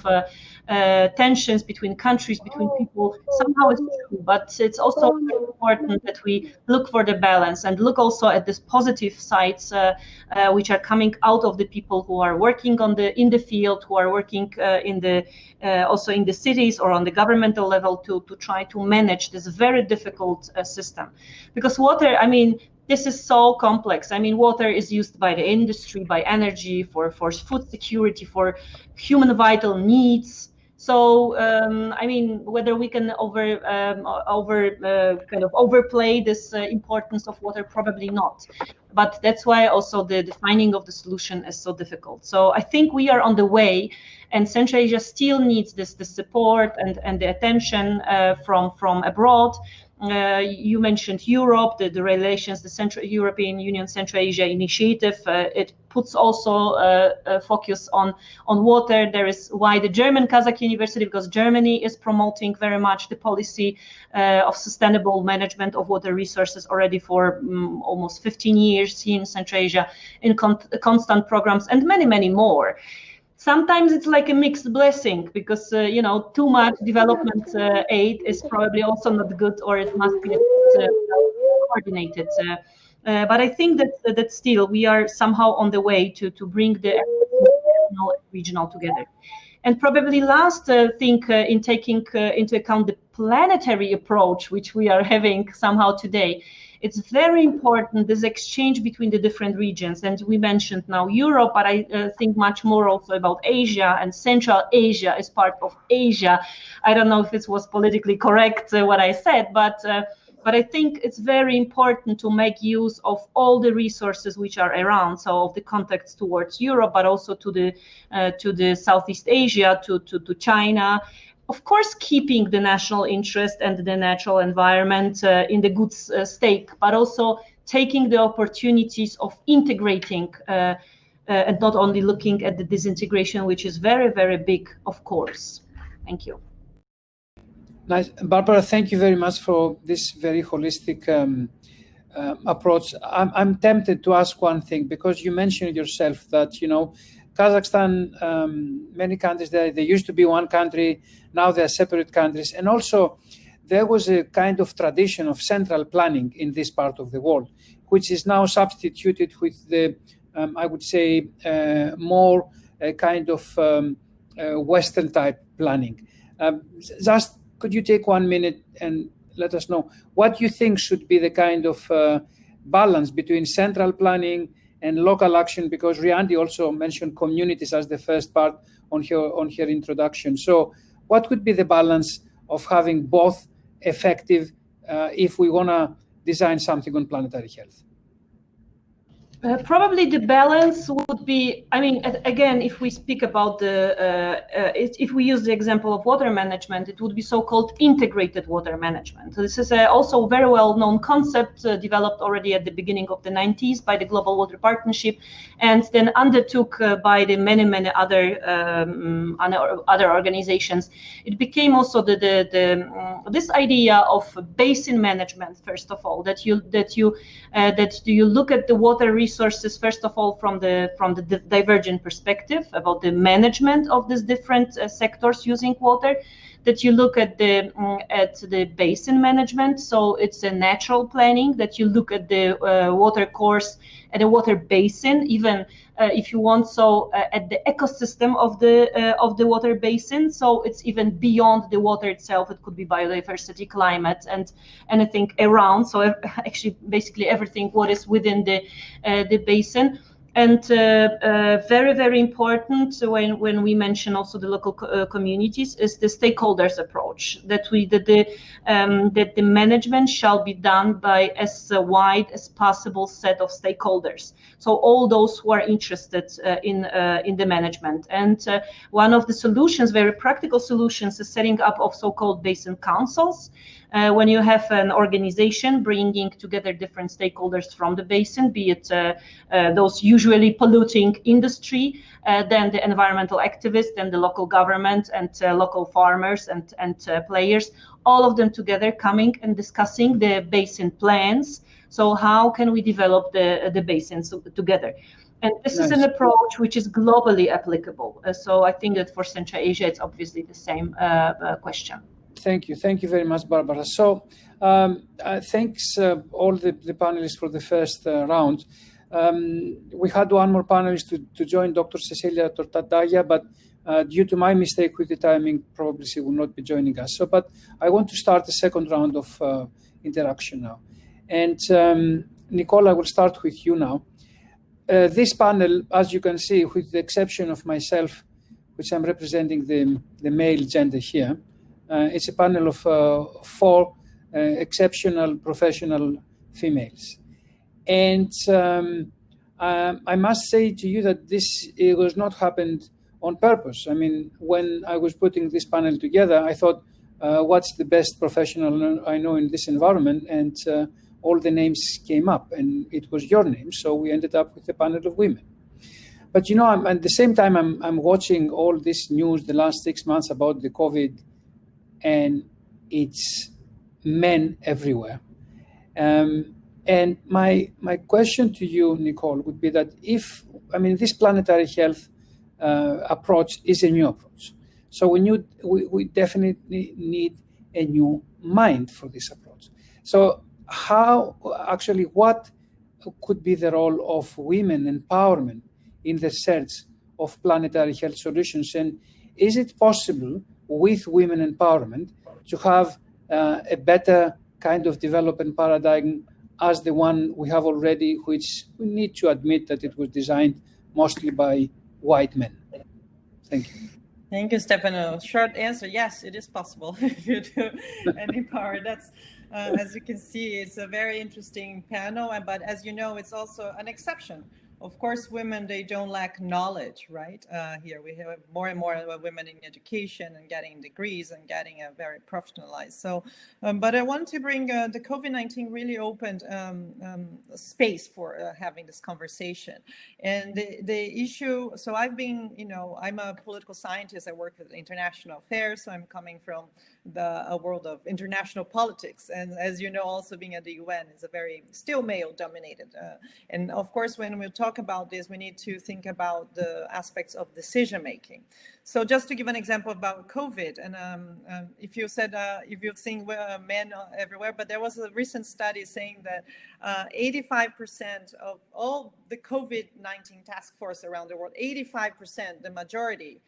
tensions between countries, between people. Somehow it's true, but it's also important that we look for the balance and look also at this positive sides which are coming out of the people who are working in the field, who are working also in the cities or on the governmental level to try to manage this very difficult system. Because water, I mean, this is so complex. I mean, water is used by the industry, by energy, for food security, for human vital needs. So, I mean, whether we can kind of overplay this importance of water, probably not. But that's why also the finding of the solution is so difficult. So I think we are on the way, and Central Asia still needs the support and the attention from abroad. You mentioned Europe, the relations, the Central European Union Central Asia Initiative. It puts also a focus on water. There is why the German Kazakh University, because Germany is promoting very much the policy of sustainable management of water resources already for almost 15 years here in Central Asia, in constant programs, and many, many more. Sometimes it's like a mixed blessing, because you know, too much development aid is probably also not good, or it must be coordinated. But I think that still we are somehow on the way to bring the regional together. And probably last thing in taking into account the planetary approach, which we are having somehow today, it's very important, this exchange between the different regions. And we mentioned now Europe, but I think much more also about Asia, and Central Asia is part of Asia. I don't know if it was politically correct what I said, but I think it's very important to make use of all the resources which are around. So of the contacts towards Europe, but also to the Southeast Asia, to China. Of course, keeping the national interest and the natural environment in the good state, but also taking the opportunities of integrating and not only looking at the disintegration, which is very, very big, of course. Thank you. Nice. Barbara, thank you very much for this very holistic approach. I'm tempted to ask one thing, because you mentioned yourself that, you know, Kazakhstan, many countries there, they used to be one country, now they're separate countries. And also there was a kind of tradition of central planning in this part of the world, which is now substituted with the, I would say, more kind of Western type planning. Just could you take 1 minute and let us know what you think should be the kind of balance between central planning and local action, because Riandi also mentioned communities as the first part on her introduction. So what could be the balance of having both effective if we want to design something on planetary health? Probably the balance would be, I mean, again, if we speak about if we use the example of water management, it would be so-called integrated water management. So this is also a very well-known concept developed already at the beginning of the 90s by the Global Water Partnership, and then undertook by the many other organizations. It became also this idea of basin management, first of all, that you look at the water resources first of all from the divergent perspective about the management of these different sectors using water, that you look at the basin management, so it's a natural planning, that you look at the water course at a water basin, even if you want, so at the ecosystem of the water basin, so it's even beyond the water itself. It could be biodiversity, climate, and anything around, so actually basically everything what is within the basin. And very important when we mention also the local communities is the stakeholders approach, that the management shall be done by as wide as possible set of stakeholders. So all those who are interested in the management. And one of the solutions, very practical solutions, is setting up of so-called basin councils. When you have an organization bringing together different stakeholders from the basin, be it those usually polluting industry, then the environmental activists and the local government and local farmers and players, all of them together coming and discussing the basin plans. So how can we develop the basins together? And this is an approach which is globally applicable. So I think that for Central Asia, it's obviously the same question. Thank you very much, Barbara. So thanks all the panelists for the first round. We had one more panelist to join, Dr. Cecilia Tortadaya, but due to my mistake with the timing, probably she will not be joining us. So, but I want to start the second round of interaction now. And Nicole, I will start with you now. This panel, as you can see, with the exception of myself, which I'm representing the male gender here, it's a panel of 4 exceptional professional females. And I must say to you that it was not happened on purpose. I mean, when I was putting this panel together, I thought, what's the best professional I know in this environment? And all the names came up, and it was your name. So we ended up with a panel of women. But, you know, at the same time, I'm watching all this news the last 6 months about the COVID, and it's men everywhere. And my question to you, Nicole, would be that this planetary health approach is a new approach. So we definitely need a new mind for this approach. So what could be the role of women empowerment in the search of planetary health solutions? And is it possible with women empowerment to have a better kind of development paradigm as the one we have already, which we need to admit that it was designed mostly by white men? Thank you. Thank you, Stefano. Short answer, yes, it is possible if you do and empower. That's, as you can see, it's a very interesting panel, but as you know, it's also an exception. Of course, women, they don't lack knowledge, right? Here we have more and more women in education and getting degrees and getting a very professionalized. So, but I want to bring the COVID-19 really opened space for having this conversation. And the issue, so I've been, I'm a political scientist. I work with international affairs. So I'm coming from a world of international politics. And as you know, also being at the UN is a very still male dominated. And of course, when we talk about this, we need to think about the aspects of decision making. So just to give an example about COVID, and if you've seen men everywhere, but there was a recent study saying that 85% of all the COVID-19 task force around the world, 85%, the majority,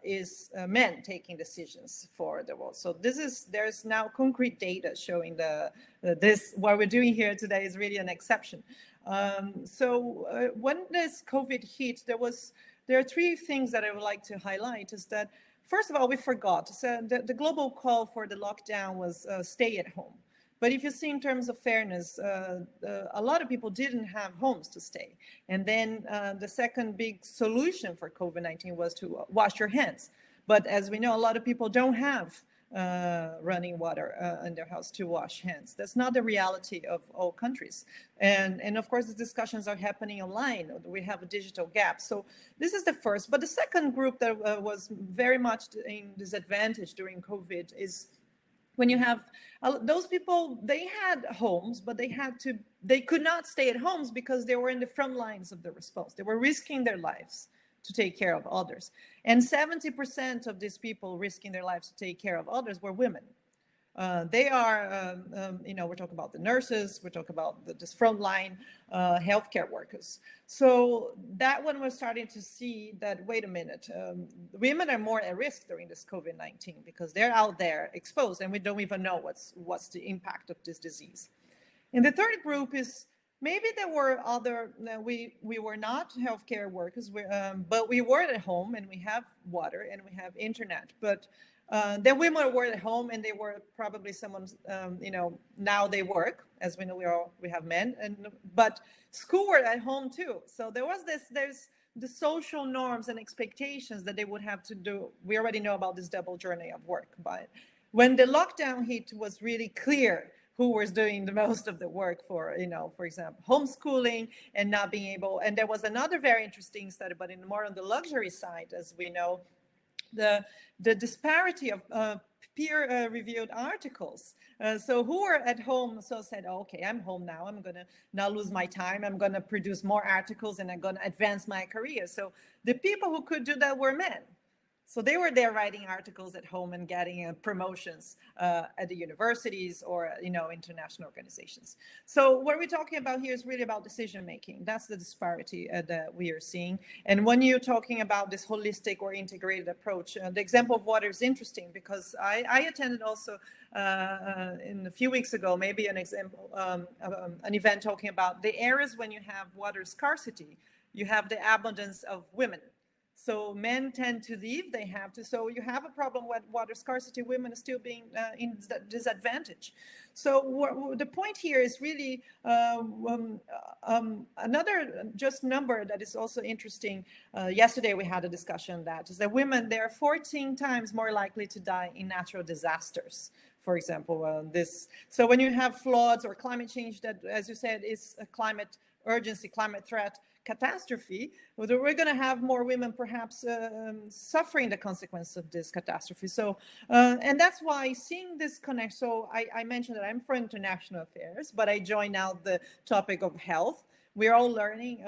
is men taking decisions for the world. So there's now concrete data showing what we're doing here today is really an exception. So when this COVID hit, there are 3 things that I would like to highlight. Is that first of all, we forgot. So the global call for the lockdown was stay at home. But if you see in terms of fairness, a lot of people didn't have homes to stay. And then the second big solution for COVID-19 was to wash your hands. But as we know, a lot of people don't have running water in their house to wash hands. That's not the reality of all countries. And of course, the discussions are happening online. We have a digital gap. So this is the first. But the second group that was very much in disadvantage during COVID is when you have those people, they had homes, but they could not stay at homes because they were in the front lines of the response. They were risking their lives to take care of others. And 70% of these people risking their lives to take care of others were women. They are, we're talking about the nurses, we're talking about this frontline healthcare workers. So that one we're starting to see that, wait a minute, women are more at risk during this COVID-19 because they're out there exposed and we don't even know what's the impact of this disease. And the third group is, maybe there were other, we were not healthcare workers, but we were at home and we have water and we have internet. But then women were at home and they were probably someone's, now they work, as we know we have men, but school were at home too. So there's the social norms and expectations that they would have to do. We already know about this double journey of work, but when the lockdown hit, it was really clear who was doing the most of the work for example, homeschooling and not being able. And there was another very interesting study, but more on the luxury side, as we know, the disparity of peer-reviewed articles. So who were at home, so said, oh, okay, I'm home now. I'm going to not lose my time. I'm going to produce more articles and I'm going to advance my career. So the people who could do that were men. So they were there writing articles at home and getting promotions at the universities or, international organizations. So what we're talking about here is really about decision-making. That's the disparity that we are seeing. And when you're talking about this holistic or integrated approach, the example of water is interesting because I attended also in a few weeks ago, maybe an example, an event talking about the areas when you have water scarcity, you have the abundance of women. So men tend to leave, they have to. So you have a problem with water scarcity, women are still being in disadvantage. So the point here is really another just number that is also interesting. Yesterday we had a discussion that is that women, they are 14 times more likely to die in natural disasters. For example, so when you have floods or climate change that, as you said, is a climate urgency, climate threat, catastrophe, we're going to have more women perhaps suffering the consequence of this catastrophe. So, and that's why seeing this connect, so I mentioned that I'm for international affairs, but I join now the topic of health. We're all learning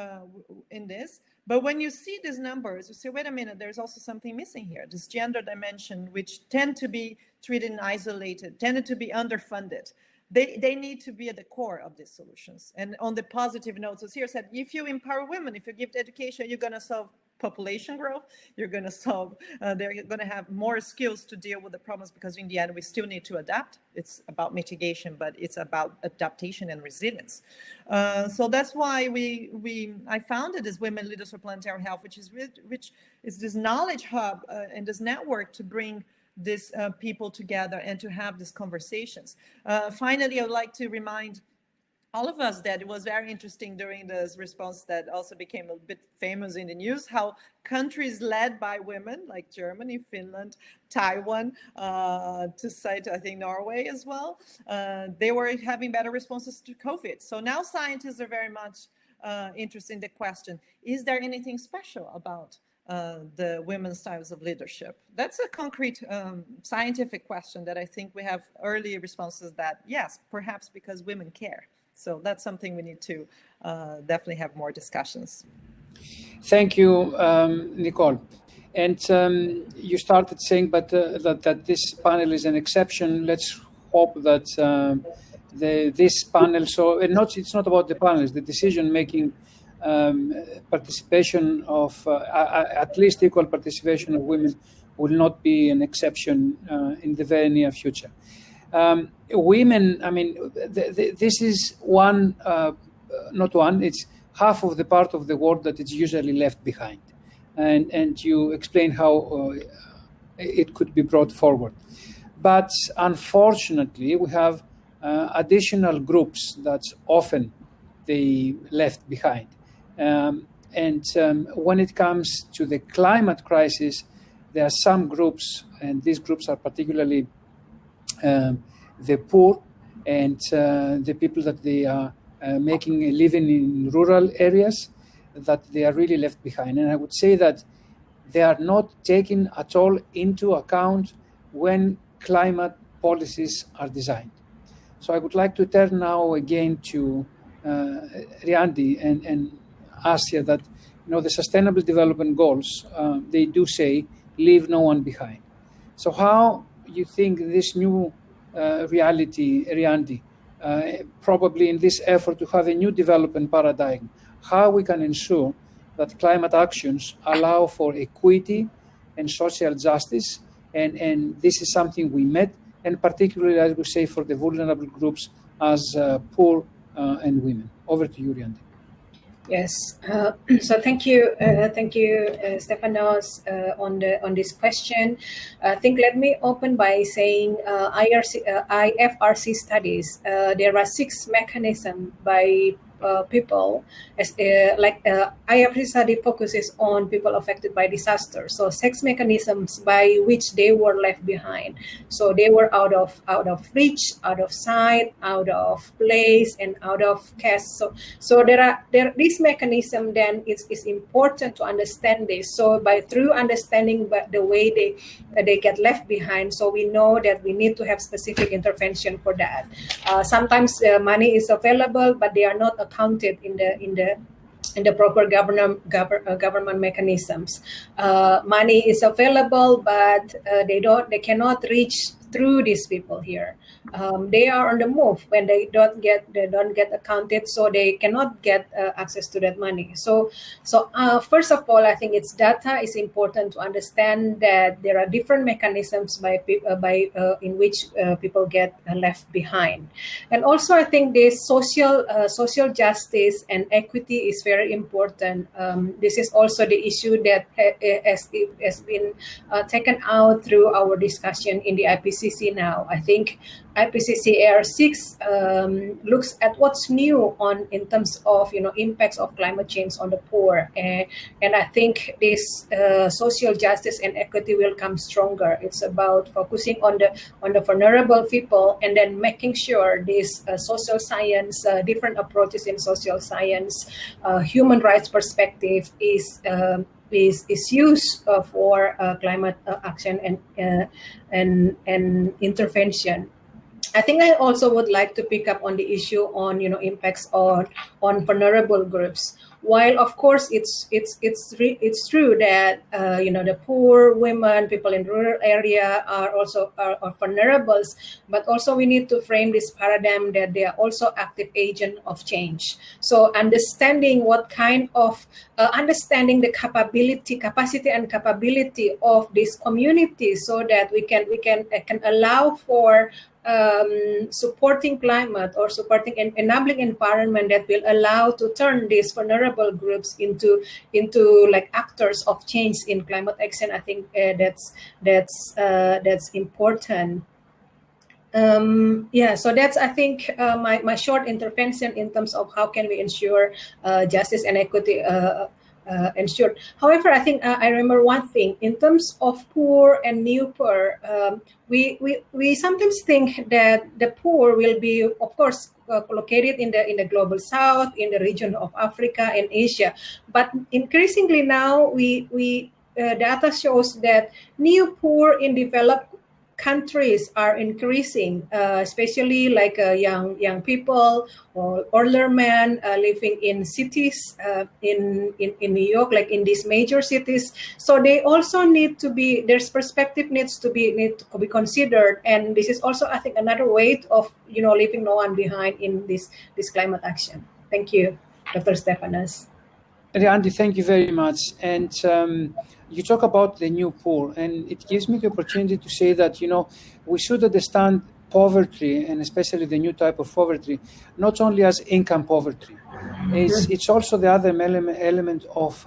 in this. But when you see these numbers, you say, wait a minute, there's also something missing here. This gender dimension, which tend to be treated and isolated, tended to be underfunded. They need to be at the core of these solutions. And on the positive notes, as here said, if you empower women, if you give education, you're going to solve population growth. You're going to solve, they're going to have more skills to deal with the problems because in the end, we still need to adapt. It's about mitigation, but it's about adaptation and resilience. So that's why I founded this Women Leaders for Planetary Health, which is this knowledge hub and this network to bring these people together and to have these conversations. Finally, I would like to remind all of us that it was very interesting during this response that also became a bit famous in the news, how countries led by women like Germany, Finland, Taiwan, to cite, I think, Norway as well, they were having better responses to COVID. So now scientists are very much interested in the question, is there anything special about the women's styles of leadership? That's a concrete scientific question that I think we have early responses that, yes, perhaps because women care. So that's something we need to definitely have more discussions. Thank you, Nicole. And you started saying, but that this panel is an exception. Let's hope that this panel, so it's not about the panel, it's the decision-making participation of at least equal participation of women will not be an exception in the very near future. Women, I mean, this is it's half of the part of the world that is usually left behind. And you explain how it could be brought forward. But unfortunately, we have additional groups that's often they left behind. When it comes to the climate crisis, there are some groups, and these groups are particularly the poor and the people that they are making a living in rural areas, that they are really left behind. And I would say that they are not taken at all into account when climate policies are designed. So I would like to turn now again to Riandi and ask here that, the Sustainable Development Goals, they do say, leave no one behind. So how you think this new reality, Riandi, probably in this effort to have a new development paradigm, how we can ensure that climate actions allow for equity and social justice, and this is something we met, and particularly, I would say, for the vulnerable groups as poor and women. Over to you, Riandi. Yes. So thank you, Stefanos, on this question. I think let me open by saying IFRC studies. There are 6 mechanisms by people, IFRC study focuses on people affected by disaster. So 6 mechanisms by which they were left behind. So they were out of reach, out of sight, out of place, and out of caste. So this mechanism then is important to understand this. So through understanding the way they get left behind, so we know that we need to have specific intervention for that. Sometimes money is available, but they are not accounted in the proper government mechanisms. Money is available, but they cannot reach through these people here. They are on the move when they don't get accounted, so they cannot get access to that money. So first of all, I think its data is important to understand that there are different mechanisms in which people get left behind, and also I think this social justice and equity is very important. This is also the issue that has been taken out through our discussion in the IPCC now. I think IPCC AR6 looks at what's new in terms of impacts of climate change on the poor, and I think this social justice and equity will come stronger. It's about focusing on the vulnerable people, and then making sure this social science, different approaches in social science, human rights perspective is used for climate action and intervention. I think I also would like to pick up on the issue on impacts on vulnerable groups. While of course it's true that the poor, women, people in rural area are vulnerables, but also we need to frame this paradigm that they are also active agent of change. So understanding what kind of understanding the capacity and capability of this community, so that we can allow for supporting climate or supporting an enabling environment that will allow to turn these vulnerable groups into like actors of change in climate action. I think that's important. So that's, I think, my short intervention in terms of how can we ensure justice and equity ensured. However, I think I remember one thing in terms of poor and new poor. We sometimes think that the poor will be, of course, located in the global south, in the region of Africa and Asia, but increasingly now we data shows that new poor in developed countries are increasing, especially like young people or older men living in cities in New York, like in these major cities. So they also need to be, their perspective needs to be considered, and this is also, I think, another way of leaving no one behind in this climate action. Thank you, Dr. Stefanos. Riandi, thank you very much. And you talk about the new poor, and it gives me the opportunity to say that, we should understand poverty, and especially the new type of poverty, not only as income poverty. It's also the other element of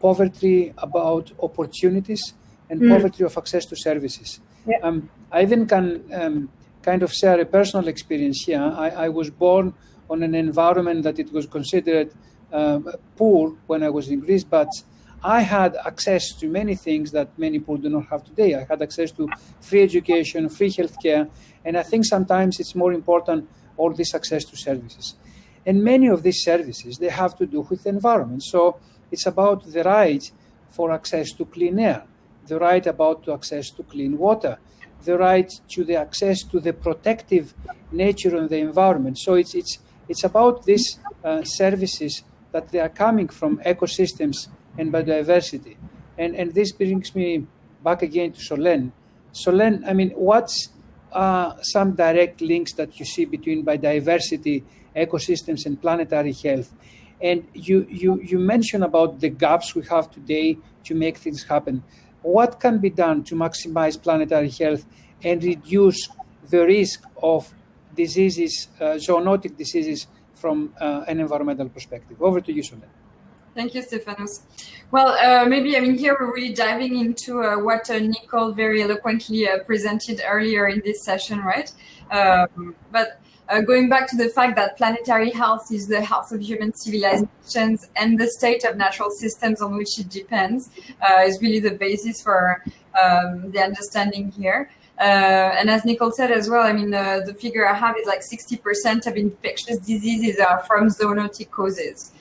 poverty about opportunities and poverty of access to services. Yeah. I even can kind of share a personal experience here. I was born on an environment that it was considered poor when I was in Greece, but I had access to many things that many people do not have today. I had access to free education, free healthcare, and I think sometimes it's more important all this access to services. And many of these services, they have to do with the environment. So it's about the right for access to clean air, the right about to access to clean water, the right to the access to the protective nature of the environment. So it's about these services that they are coming from ecosystems and biodiversity. And this brings me back again to Solène. Solène, I mean, what's some direct links that you see between biodiversity, ecosystems, and planetary health? And you mentioned about the gaps we have today to make things happen. What can be done to maximize planetary health and reduce the risk of diseases, zoonotic diseases, from an environmental perspective? Over to you, Solène. Thank you, Stefanos. Well, maybe, I mean, here we're really diving into what Nicole very eloquently presented earlier in this session, right? But going back to the fact that planetary health is the health of human civilizations and the state of natural systems on which it depends is really the basis for the understanding here. And as Nicole said as well, I mean, the figure I have is like 60% of infectious diseases are from zoonotic causes.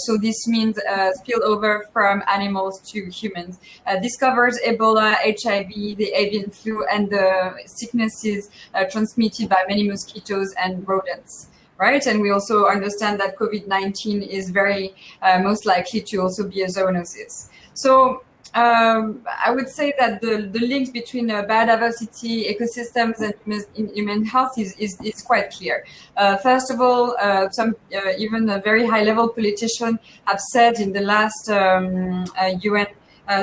So this means spillover from animals to humans. This covers Ebola, HIV, the avian flu, and the sicknesses transmitted by many mosquitoes and rodents, right? And we also understand that COVID-19 is very most likely to also be a zoonosis. So I would say that the links between biodiversity, ecosystems, and human health is quite clear. First of all, some even a very high-level politicians have said in the last UN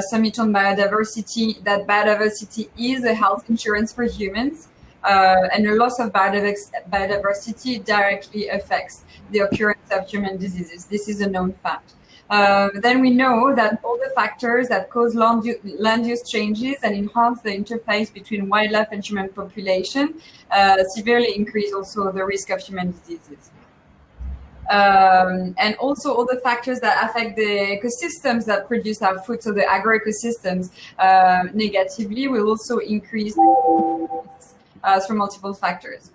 Summit on Biodiversity that biodiversity is a health insurance for humans, and the loss of biodiversity directly affects the occurrence of human diseases. This is a known fact. Then we know that all the factors that cause land use changes and enhance the interface between wildlife and human population severely increase also the risk of human diseases. And also all the factors that affect the ecosystems that produce our food, so the agroecosystems, negatively will also increase through multiple factors.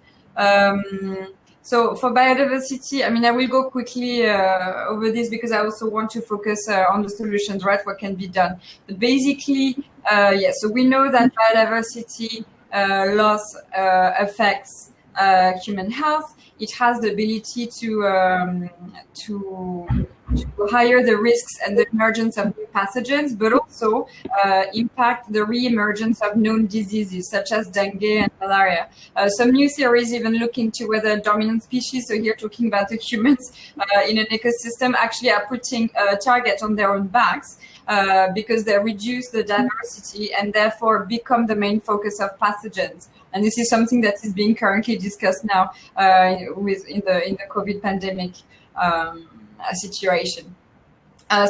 So for biodiversity, I mean, I will go quickly over this because I also want to focus on the solutions, right? What can be done. But basically, yeah, so we know that biodiversity loss affects human health. It has the ability to higher the risks and the emergence of new pathogens, but also impact the re-emergence of known diseases such as dengue and malaria. Some new theories even look into whether dominant species, so here talking about the humans in an ecosystem, actually are putting a target on their own backs because they reduce the diversity and therefore become the main focus of pathogens. And this is something that is being currently discussed now in the COVID pandemic situation.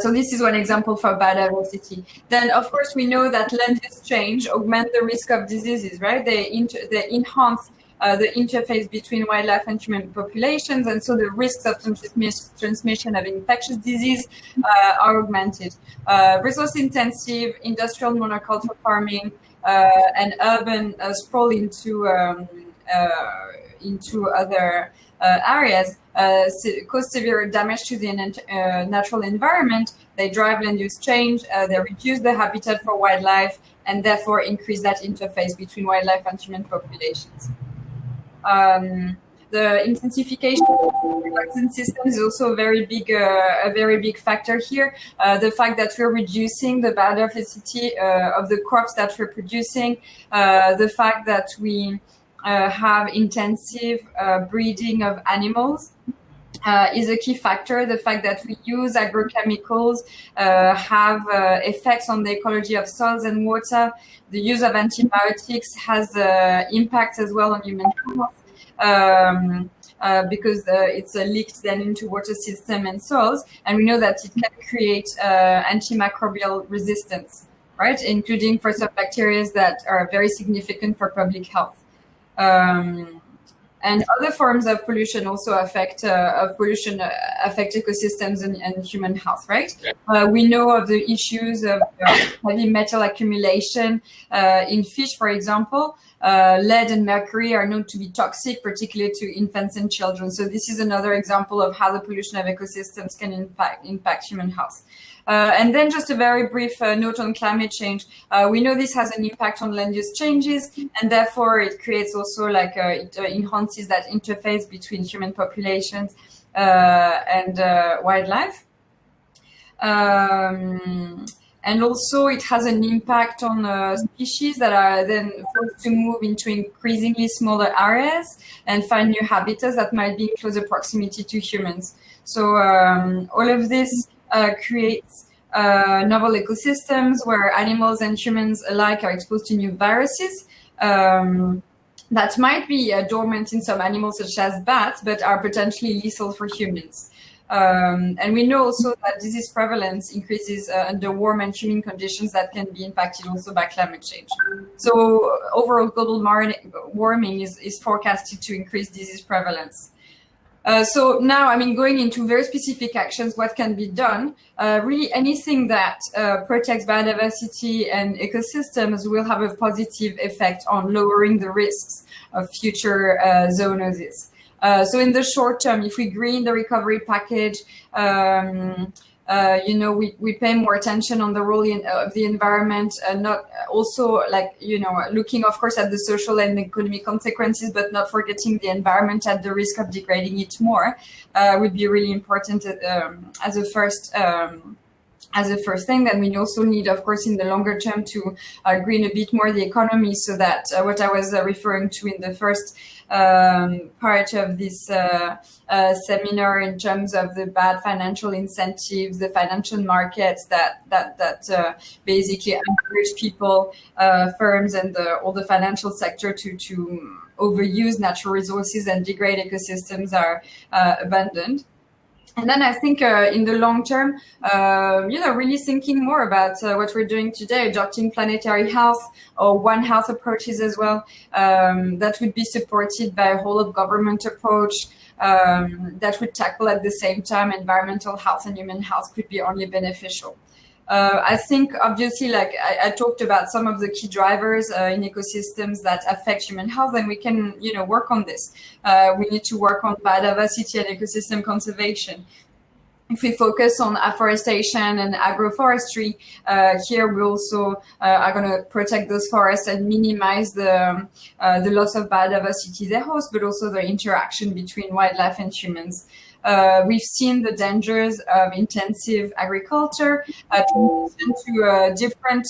So this is one example for biodiversity. Then, of course, we know that land use change augment the risk of diseases, right? They enhance the interface between wildlife and human populations, and so the risks of transmission of infectious disease are augmented. Resource-intensive industrial monoculture farming and urban sprawl into other areas cause severe damage to the natural environment. They drive land use change, they reduce the habitat for wildlife, and therefore increase that interface between wildlife and human populations. The intensification of production systems is also a very big factor here. The fact that we're reducing the biodiversity of the crops that we're producing, the fact that we have intensive breeding of animals is a key factor. The fact that we use agrochemicals have effects on the ecology of soils and water. The use of antibiotics has impact as well on human health. Because it's leaked then into water system and soils, and we know that it can create antimicrobial resistance, right? Including for some bacteria that are very significant for public health. And other forms of pollution also affect ecosystems and human health, right? We know of the issues of heavy metal accumulation in fish, for example. Lead and mercury are known to be toxic, particularly to infants and children. So this is another example of how the pollution of ecosystems can impact human health. And then just a very brief note on climate change. We know this has an impact on land use changes, and therefore it creates also like it enhances that interface between human populations and wildlife. And also it has an impact on species that are then forced to move into increasingly smaller areas and find new habitats that might be in closer proximity to humans. So all of this creates novel ecosystems where animals and humans alike are exposed to new viruses that might be dormant in some animals such as bats, but are potentially lethal for humans. And we know also that disease prevalence increases under warm and humid conditions that can be impacted also by climate change. So overall global warming is forecasted to increase disease prevalence. So now, I mean, going into very specific actions, what can be done? Really anything that protects biodiversity and ecosystems will have a positive effect on lowering the risks of future zoonoses. So in the short term, if we green the recovery package, you know, we pay more attention on the role of the environment, and not also like, you know, looking of course at the social and economic consequences, but not forgetting the environment at the risk of degrading it more, would be really important as a first thing. Then we also need, of course, in the longer term to green a bit more the economy, so that what I was referring to in the first part of this seminar in terms of the bad financial incentives, the financial markets that basically encourage people, firms, and all the financial sector to overuse natural resources and degrade ecosystems are abandoned. And then I think in the long term, you know, really thinking more about what we're doing today, adopting planetary health or One Health approaches as well, that would be supported by a whole of government approach that would tackle at the same time environmental health and human health could be only beneficial. I think obviously, like I talked about some of the key drivers in ecosystems that affect human health, and we can, you know, work on this. We need to work on biodiversity and ecosystem conservation. If we focus on afforestation and agroforestry, here we also are going to protect those forests and minimize the loss of biodiversity they host, but also the interaction between wildlife and humans. We've seen the dangers of intensive agriculture, transition to different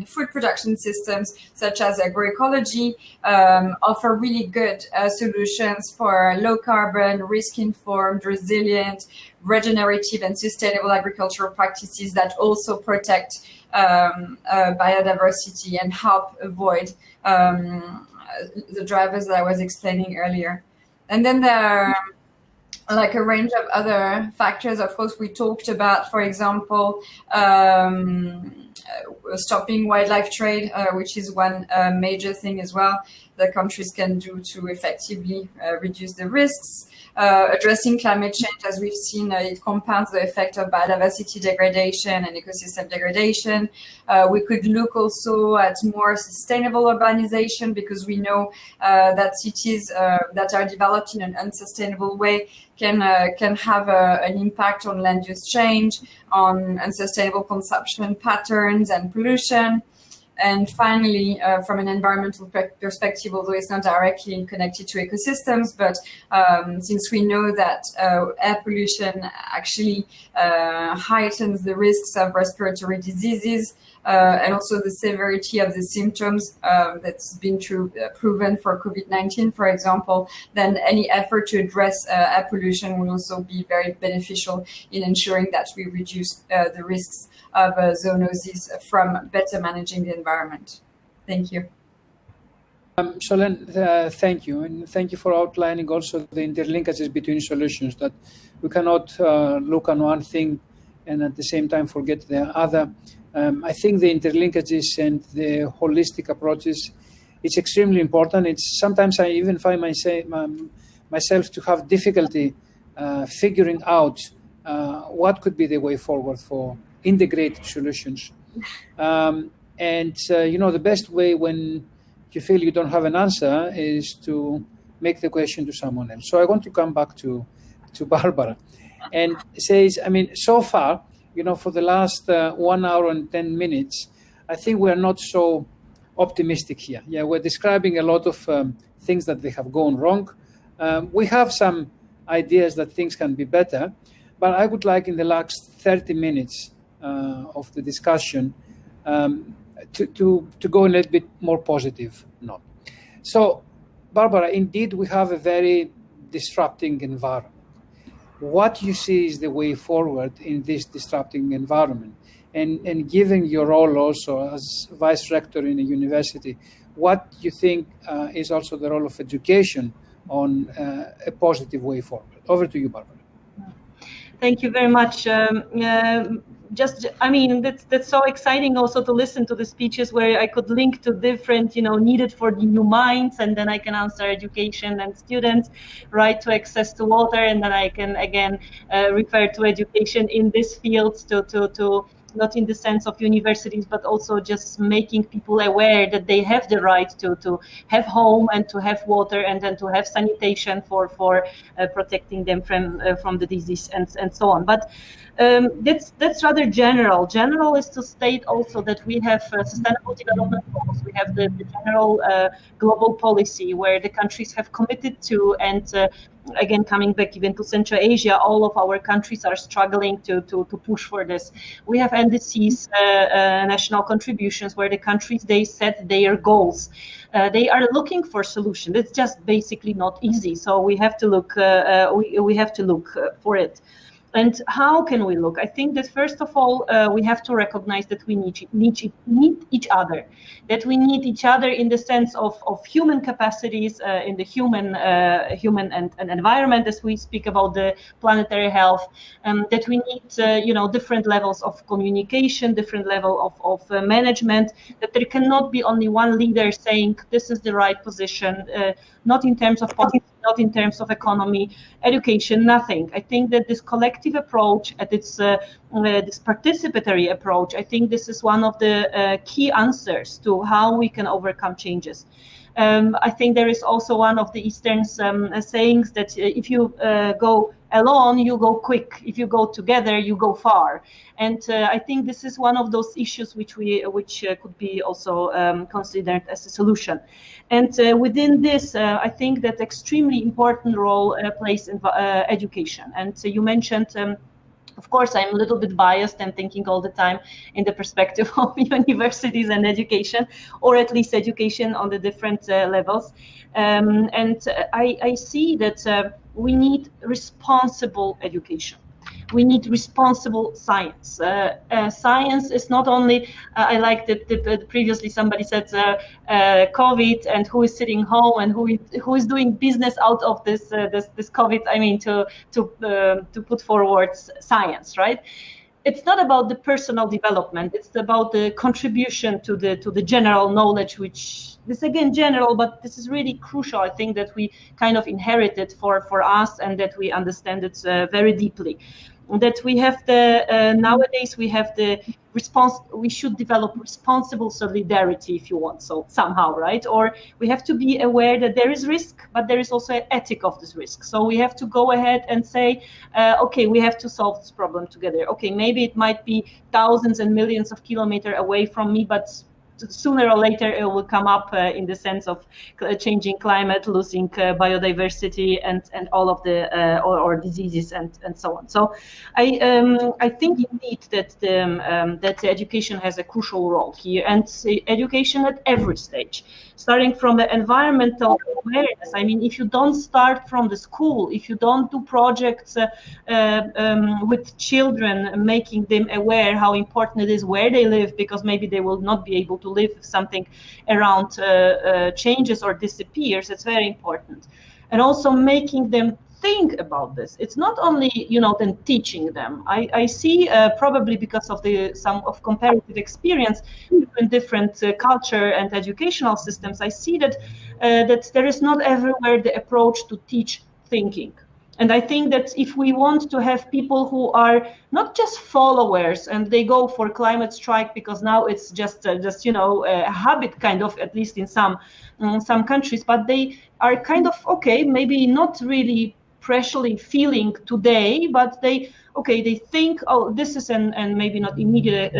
food production systems, such as agroecology, offer really good solutions for low carbon, risk-informed, resilient, regenerative, and sustainable agricultural practices that also protect biodiversity and help avoid the drivers that I was explaining earlier. And then there are like a range of other factors. Of course, we talked about, for example, stopping wildlife trade, which is one major thing as well that countries can do to effectively reduce the risks. Addressing climate change, as we've seen, it compounds the effect of biodiversity degradation and ecosystem degradation. We could look also at more sustainable urbanization, because we know that cities that are developed in an unsustainable way can have an impact on land use change, on unsustainable consumption patterns and pollution. And finally, from an environmental perspective, although it's not directly connected to ecosystems, but since we know that air pollution actually heightens the risks of respiratory diseases, and also the severity of the symptoms that's been proven for COVID-19, for example, then any effort to address air pollution will also be very beneficial in ensuring that we reduce the risks of zoonoses from better managing the environment. Thank you. Solène, thank you. And thank you for outlining also the interlinkages between solutions, that we cannot look on one thing and at the same time forget the other. I think the interlinkages and the holistic approaches it's extremely important. It's sometimes I even find myself to have difficulty figuring out what could be the way forward for integrated solutions. The best way when you feel you don't have an answer is to make the question to someone else. So I want to come back to Barbara and says, so far, for the last 1 hour and 10 minutes, I think we're not so optimistic here. Yeah, we're describing a lot of things that they have gone wrong. We have some ideas that things can be better, but I would like in the last 30 minutes of the discussion to go a little bit more positive note. So, Barbara, indeed, we have a very disrupting environment. What you see is the way forward in this disrupting environment? And given your role also as vice rector in a university, what you think is also the role of education on a positive way forward? Over to you, Barbara. Thank you very much. That's so exciting also to listen to the speeches where I could link to different, needed for the new minds, and then I can answer education and students, right to access to water, and then I can again refer to education in this field to not in the sense of universities, but also just making people aware that they have the right to have home and to have water and then to have sanitation for protecting them from the disease and so on. But that's rather general. General is to state also that we have sustainable development goals. We have the general global policy where the countries have committed to, and again, coming back even to Central Asia, all of our countries are struggling to push for this. We have NDCs, national contributions, where the countries, they set their goals. They are looking for solutions. It's just basically not easy. So we have to look. We have to look for it. And how can we look? I think that first of all, we have to recognize that we need each other, that we need each other in the sense of human capacities, in the human and environment, as we speak about the planetary health, that we need, different levels of communication, different level of management, that there cannot be only one leader saying this is the right position, not in terms of policy, not in terms of economy, education, nothing. I think that this collective approach, at its this participatory approach, I think this is one of the key answers to how we can overcome changes. I think there is also one of the Eastern sayings that if you go alone, you go quick. If you go together, you go far. And I think this is one of those issues which could be also considered as a solution. And within this, I think that extremely important role plays in education. And you mentioned. Of course, I'm a little bit biased and thinking all the time in the perspective of universities and education, or at least education on the different levels. And I see that we need responsible education. We need responsible science. Science is not only, I like that previously somebody said COVID and who is sitting home and who is doing business out of this COVID, to put forward science, right? It's not about the personal development. It's about the contribution to the general knowledge, which is again general, but this is really crucial. I think that we kind of inherited for us, and that we understand it very deeply. That we have nowadays we have the response. We should develop responsible solidarity, if you want, so somehow, right? Or we have to be aware that there is risk, but there is also an ethic of this risk. So we have to go ahead and say, okay, we have to solve this problem together. Okay, maybe it might be thousands and millions of kilometers away from me, but sooner or later it will come up in the sense of changing climate, losing biodiversity, and all of the or diseases and so on. So I think indeed that that education has a crucial role here, and education at every stage, starting from the environmental awareness. I mean, if you don't start from the school, if you don't do projects with children, making them aware how important it is where they live, because maybe they will not be able to live if something around changes or disappears, it's very important. And also making them think about this. It's not only, then teaching them. I see probably because of some comparative experience between different culture and educational systems, I see that there is not everywhere the approach to teach thinking. And I think that if we want to have people who are not just followers and they go for climate strike because now it's just a habit, kind of, at least in some countries, but they are kind of, okay, maybe not really pressurely feeling today, but they think, oh, this is and maybe not immediate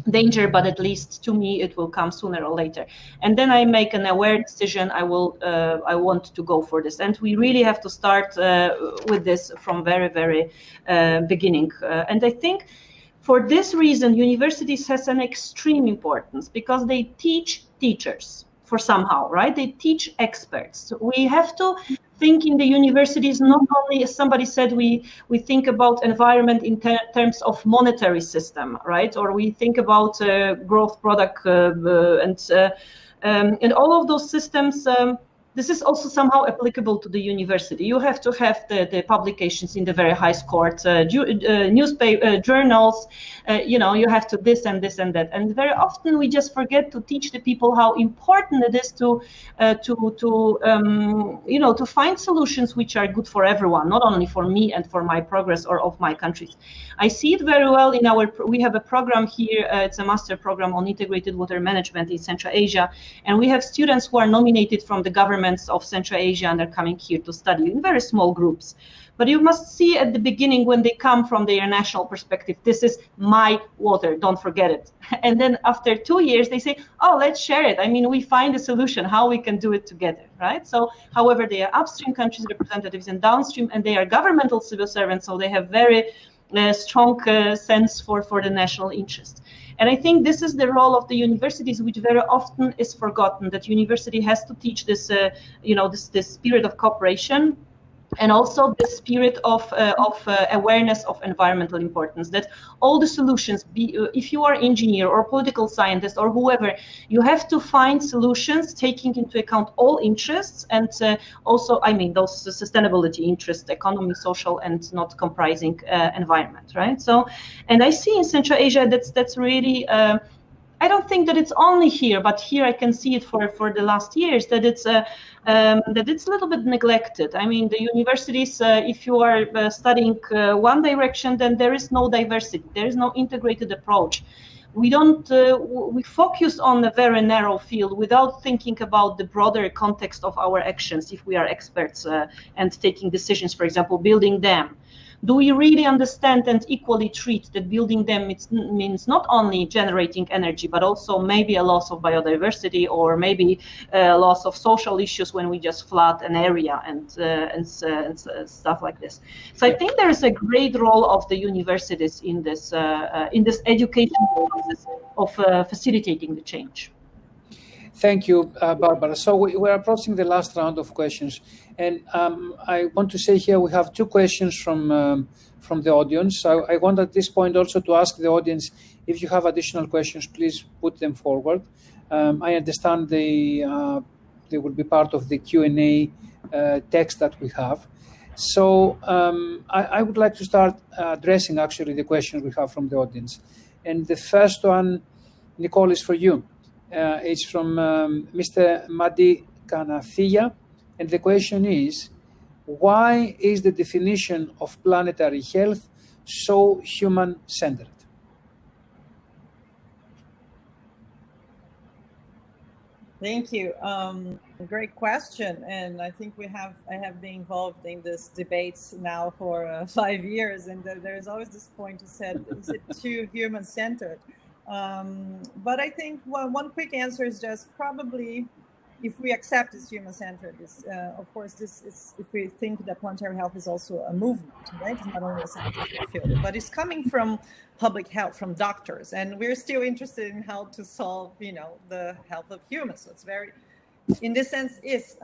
danger, but at least to me it will come sooner or later, and then I make an aware decision. I want to go for this, and we really have to start with this from very beginning, and I think for this reason universities has an extreme importance, because they teach teachers for somehow, right? They teach experts. We have to think in the universities not only, as somebody said, we think about environment in terms of monetary system, right? Or we think about growth product and all of those systems. This is also somehow applicable to the university. You have to have the publications in the very high court, newspaper, journals. You have to this and this and that. And very often we just forget to teach the people how important it is to find solutions which are good for everyone, not only for me and for my progress or of my countries. I see it very well in we have a program here. It's a master program on integrated water management in Central Asia, and we have students who are nominated from the government of Central Asia, and they're coming here to study in very small groups. But you must see at the beginning, when they come from their national perspective, this is my water, don't forget it. And then after 2 years, they say, oh, let's share it. I mean, we find a solution, how we can do it together, right? So, however, they are upstream countries representatives and downstream, and they are governmental civil servants, so they have very strong sense for the national interest. And I think this is the role of the universities, which very often is forgotten, that university has to teach this, this spirit of cooperation, and also the spirit of awareness of environmental importance, that all the solutions, if you are engineer or political scientist or whoever, you have to find solutions taking into account all interests, and also, I mean, those sustainability interests, economy, social, and not comprising environment, right? So, and I see in Central Asia that's really, I don't think that it's only here, but here I can see it for the last years, that it's a little bit neglected. I mean, the universities, if you are studying one direction, then there is no diversity, there is no integrated approach. We don't. We focus on a very narrow field without thinking about the broader context of our actions. If we are experts and taking decisions, for example, building dam. Do we really understand and equally treat that building them means not only generating energy, but also maybe a loss of biodiversity, or maybe a loss of social issues when we just flood an area and stuff like this. So I think there is a great role of the universities in this education process of facilitating the change. Thank you, Barbara. So we're approaching the last round of questions, and I want to say here we have 2 questions from the audience. So I want at this point also to ask the audience, if you have additional questions, please put them forward. I understand they will be part of the Q&A text that we have. So I would like to start addressing actually the questions we have from the audience. And the first one, Nicole, is for you. It's from Mr. Madi Kanathia, and the question is, why is the definition of planetary health so human-centered? Thank you. Great question, and I think I have been involved in this debates now for 5 years, and there's always this point to say, is it too human-centered? But I think one quick answer is just probably, if we accept it's human-centered, of course, this is, if we think that planetary health is also a movement, right? It's not only a scientific field, but it's coming from public health, from doctors, and we're still interested in how to solve, the health of humans. So it's very, in this sense, is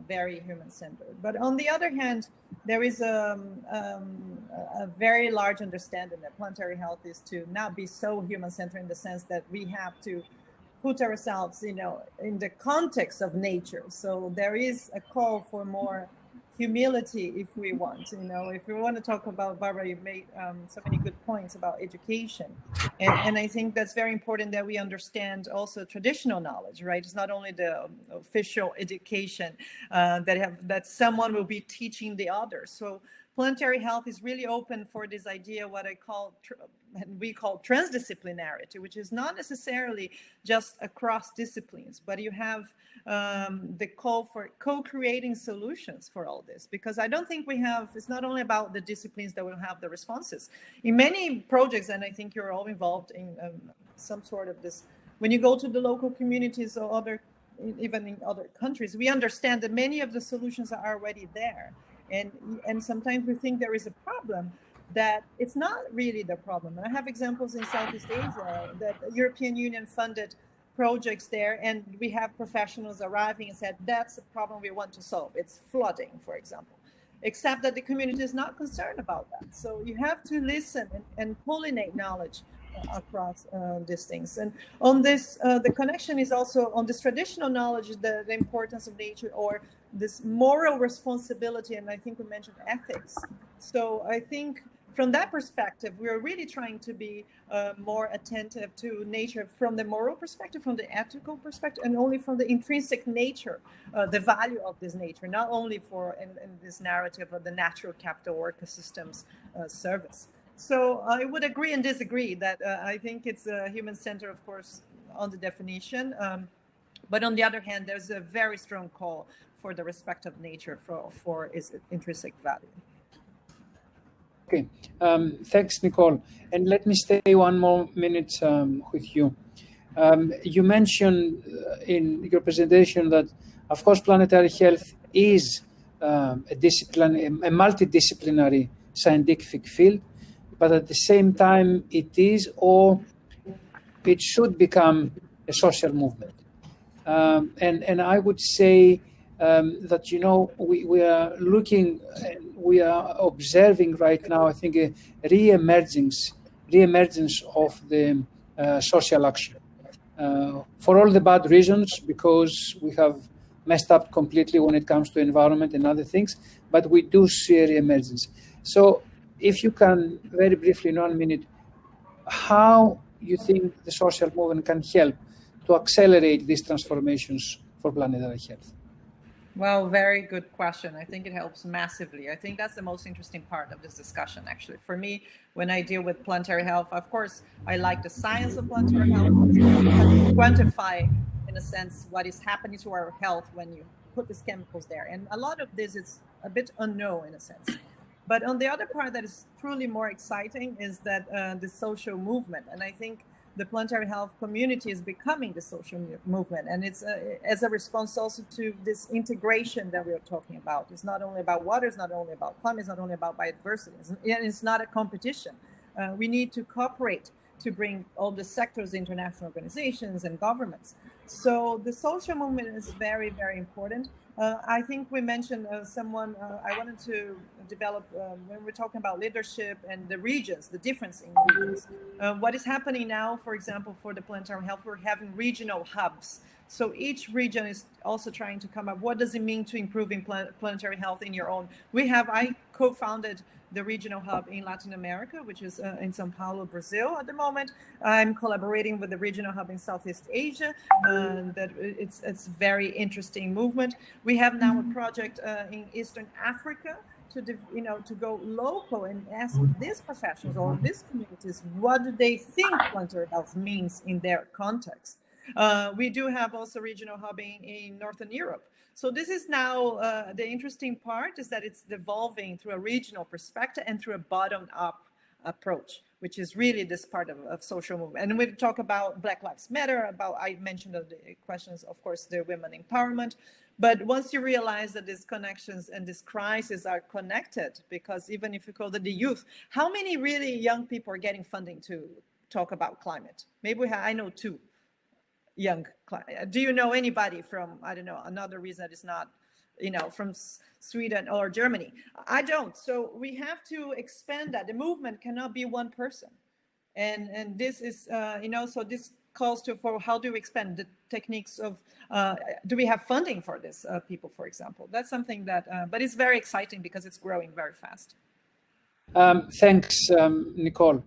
very human-centered. But on the other hand, there is a very large understanding that planetary health is to not be so human-centered, in the sense that we have to put ourselves, in the context of nature. So there is a call for more humility if we want. If we want to talk about, Barbara, you made so many good points about education. And I think that's very important that we understand also traditional knowledge, right? It's not only the official education that someone will be teaching the others. So planetary health is really open for this idea, what we call transdisciplinarity, which is not necessarily just across disciplines, but you have the call for co-creating solutions for all this, because I don't think it's not only about the disciplines that will have the responses. In many projects, and I think you're all involved in some sort of this, when you go to the local communities or even in other countries, we understand that many of the solutions are already there. And sometimes we think there is a problem, that it's not really the problem. And I have examples in Southeast Asia that the European Union funded projects there, and we have professionals arriving and said, that's the problem we want to solve. It's flooding, for example, except that the community is not concerned about that. So you have to listen and pollinate knowledge across these things. And on this, the connection is also on this traditional knowledge, the importance of nature, or this moral responsibility, and I think we mentioned ethics. So I think from that perspective, we are really trying to be more attentive to nature from the moral perspective, from the ethical perspective, and only from the intrinsic nature, the value of this nature, not only for in this narrative of the natural capital or ecosystems service. So I would agree and disagree that I think it's a human-centered, of course, on the definition. But on the other hand, there's a very strong call for the respect of nature for its intrinsic value. Okay, thanks, Nicole. And let me stay one more minute with you. You mentioned in your presentation that, of course, planetary health is a multidisciplinary scientific field, but at the same time, it is, or it should become, a social movement. And I would say that, we are looking, we are observing right now, I think, a re-emergence of the social action. For all the bad reasons, because we have messed up completely when it comes to environment and other things, but we do see a re-emergence. So if you can, very briefly in 1 minute, how you think the social movement can help to accelerate these transformations for planetary health? Well, very good question. I think it helps massively. I think that's the most interesting part of this discussion, actually. For me, when I deal with planetary health, of course, I like the science of planetary health. Quantify, in a sense, what is happening to our health when you put these chemicals there. And a lot of this is a bit unknown, in a sense. But on the other part that is truly more exciting is that the social movement. And I think the planetary health community is becoming the social movement. And it's as a response also to this integration that we are talking about. It's not only about water, it's not only about climate, it's not only about biodiversity. It's not a competition. We need to cooperate to bring all the sectors, international organizations and governments. So the social movement is very, very important. I think we mentioned someone, I wanted to develop, when we're talking about leadership and the regions, the difference in regions. What is happening now, for example, for the planetary health, we're having regional hubs. So each region is also trying to come up, what does it mean to improving planetary health in your own? I co-founded the regional hub in Latin America, which is in São Paulo, Brazil at the moment. I'm collaborating with the regional hub in Southeast Asia. That it's very interesting movement. We have now a project in Eastern Africa to go local and ask these professionals or these communities, what do they think planetary health means in their context? We do have also regional hubbing in Northern Europe. So this is now the interesting part is that it's evolving through a regional perspective and through a bottom-up approach, which is really this part of social movement. And we talk about Black Lives Matter, I mentioned the questions, of course, the women empowerment. But once you realize that these connections and this crisis are connected, because even if you call it the youth, how many really young people are getting funding to talk about climate? Maybe I know 2. Young. Do you know anybody from, I don't know, another reason that is not, from Sweden or Germany? I don't. So we have to expand that. The movement cannot be one person. And this is, so this calls for how do we expand the techniques of, do we have funding for this people, for example? That's something that, but it's very exciting because it's growing very fast. Thanks, Nicole.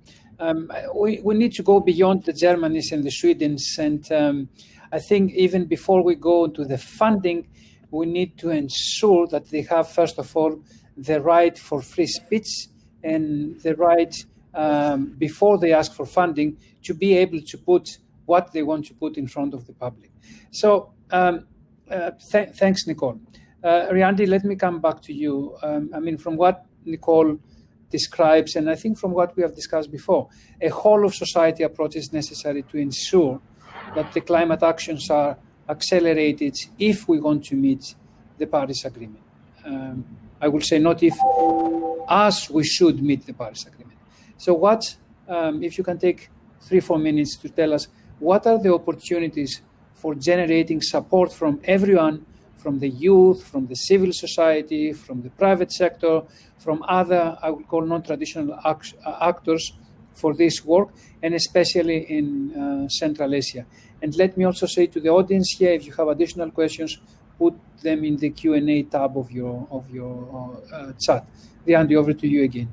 We need to go beyond the Germanys and the Swedens, and I think even before we go to the funding, we need to ensure that they have, first of all, the right for free speech and the right, before they ask for funding, to be able to put what they want to put in front of the public. So thanks, Nicole. Riandi, let me come back to you. I mean, from what Nicole describes, and I think from what we have discussed before, a whole of society approach is necessary to ensure that the climate actions are accelerated if we want to meet the Paris Agreement. I will say not if, as we should meet the Paris Agreement. So what, if you can take 3-4 minutes to tell us, what are the opportunities for generating support from everyone, from the youth, from the civil society, from the private sector, from other, I would call non-traditional actors for this work, and especially in Central Asia. And let me also say to the audience here, if you have additional questions, put them in the Q&A tab of your chat. Riandi, over to you again.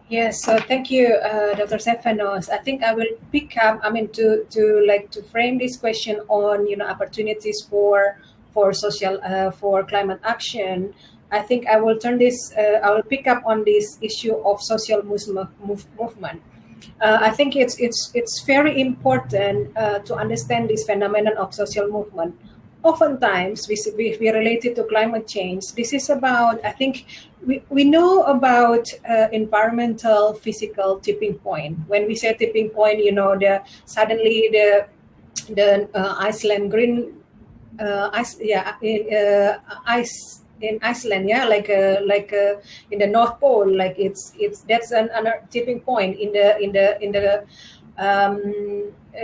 Yes, so thank you, Dr. Stefanos. I think I will pick up, to frame this question on, opportunities for social, for climate action. I think I will turn this, I will pick up on this issue of social movement. I think it's very important to understand this phenomenon of social movement. Oftentimes, we relate it to climate change. This is about, I think, we know about environmental, physical tipping point. When we say tipping point, suddenly the Iceland green ice, ice in Iceland, in the North Pole, that's another tipping point in the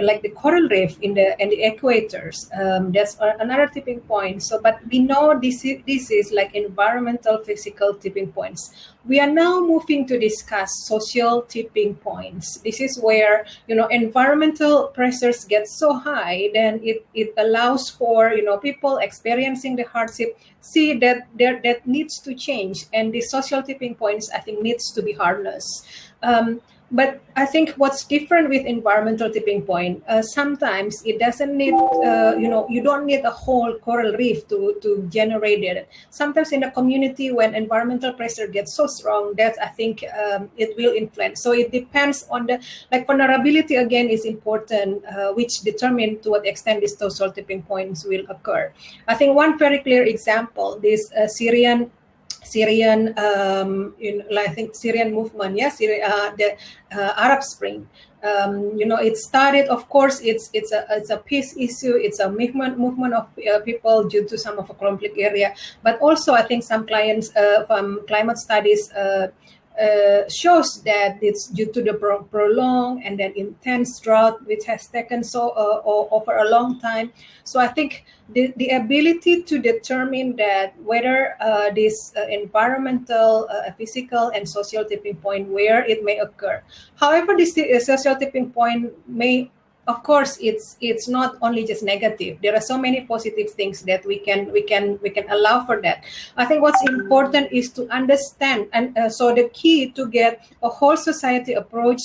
like the coral reef in the equators. That's another tipping point. So, but we know this is like environmental, physical tipping points. We are now moving to discuss social tipping points. This is where environmental pressures get so high, then it allows for people experiencing the hardship see that that needs to change, and the social tipping points I think needs to be harnessed. But I think what's different with environmental tipping point, sometimes it doesn't need, you don't need a whole coral reef to generate it. Sometimes in a community when environmental pressure gets so strong that I think it will influence. So it depends on the, vulnerability again is important, which determine to what extent these social tipping points will occur. I think one very clear example, this Syrian I think Syrian movement, the Arab Spring. It started, of course, it's a peace issue. It's a movement of people due to some of a conflict area. But also, I think some clients from climate studies shows that it's due to the prolonged and then intense drought, which has taken over a long time. So I think the ability to determine that whether this environmental, physical, and social tipping point, where it may occur. However, this social tipping point may, of course, it's not only just negative. There are so many positive things that we can allow for that. I think what's important is to understand, and so the key to get a whole society approach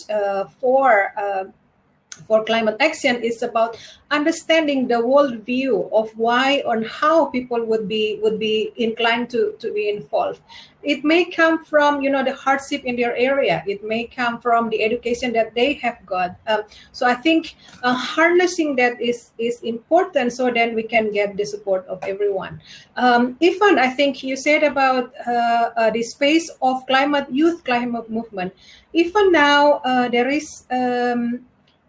for climate action is about understanding the world view of why and how people would be inclined to be involved. It may come from the hardship in their area. It may come from the education that they have got. So I think harnessing that is important, so then we can get the support of everyone. Ifan, I think you said about the space of youth climate movement. Ifan, now there is.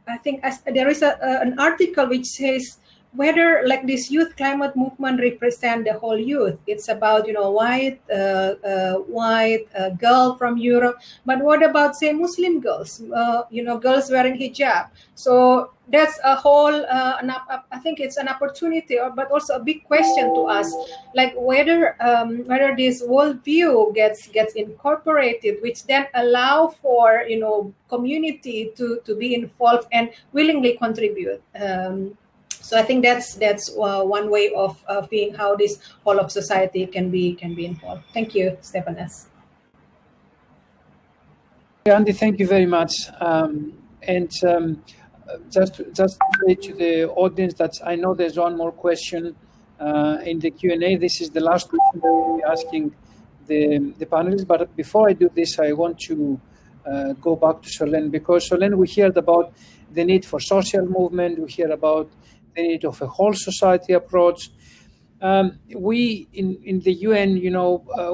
I think there is an article which says whether like this youth climate movement represent the whole youth. It's about, white girl from Europe, but what about say Muslim girls, girls wearing hijab? So that's a whole I think it's an opportunity, but also a big question to us, like whether this worldview gets incorporated, which then allow for community to be involved and willingly contribute. So I think that's one way of being how this whole of society can be involved. Thank you, Stephanus. Andy, thank you very much. Just to say to the audience that I know there's one more question in the Q&A. This is the last question that we'll be asking the panelists. But before I do this, I want to go back to Solène, because Solène, we heard about the need for social movement. We hear about the need of a whole society approach. We in the UN,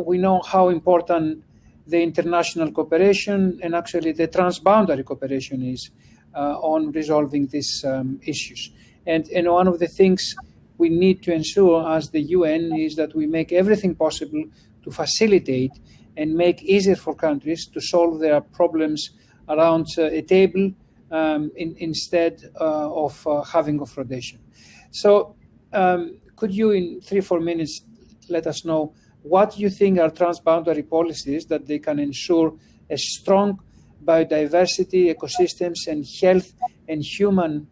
we know how important the international cooperation and actually the transboundary cooperation is on resolving these issues. And one of the things we need to ensure as the UN is that we make everything possible to facilitate and make easier for countries to solve their problems around a table instead of having confrontation. So could you in 3-4 minutes let us know what you think are transboundary policies that they can ensure a strong biodiversity, ecosystems, and health and human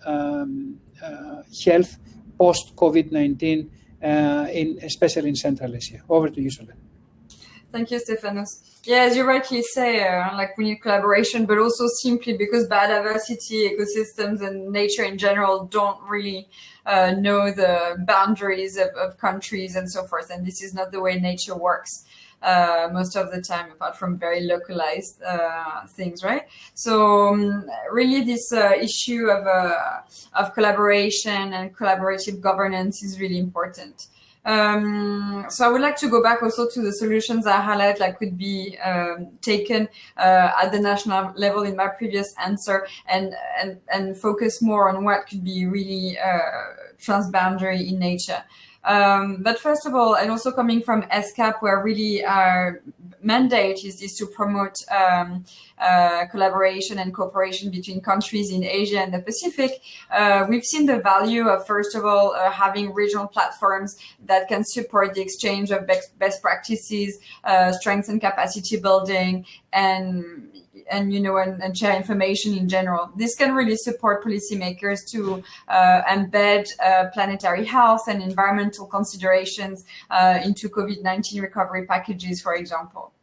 health post-COVID-19, especially in Central Asia? Over to you, Solène. Thank you, Stephanus. Yeah, as you rightly say, like we need collaboration, but also simply because biodiversity, ecosystems, and nature in general don't really know the boundaries of countries and so forth. And this is not the way nature works most of the time, apart from very localized things, right? So really this issue of collaboration and collaborative governance is really important. So I would like to go back also to the solutions I highlight, like could be taken at the national level in my previous answer, and focus more on what could be really transboundary in nature. But first of all, and also coming from ESCAP, where really our mandate is to promote collaboration and cooperation between countries in Asia and the Pacific, we've seen the value of, first of all, having regional platforms that can support the exchange of best practices, strengthen capacity building, and share information in general. This can really support policymakers to embed planetary health and environmental considerations into COVID-19 recovery packages, for example.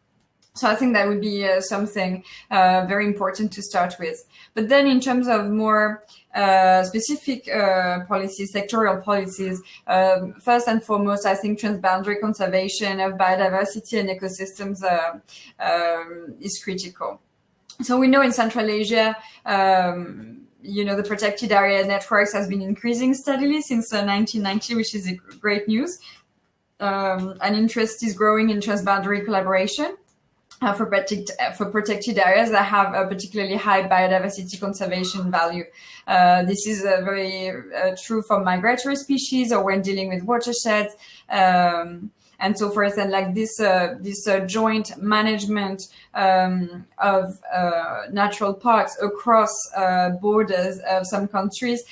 So I think that would be something very important to start with. But then in terms of more specific policies, sectoral policies, first and foremost, I think transboundary conservation of biodiversity and ecosystems is critical. So we know in Central Asia, the protected area networks has been increasing steadily since 1990, which is great news. And interest is growing in transboundary collaboration for protected areas that have a particularly high biodiversity conservation value. This is very true for migratory species or when dealing with watersheds. And so forth, and like this joint management of natural parks across borders of some countries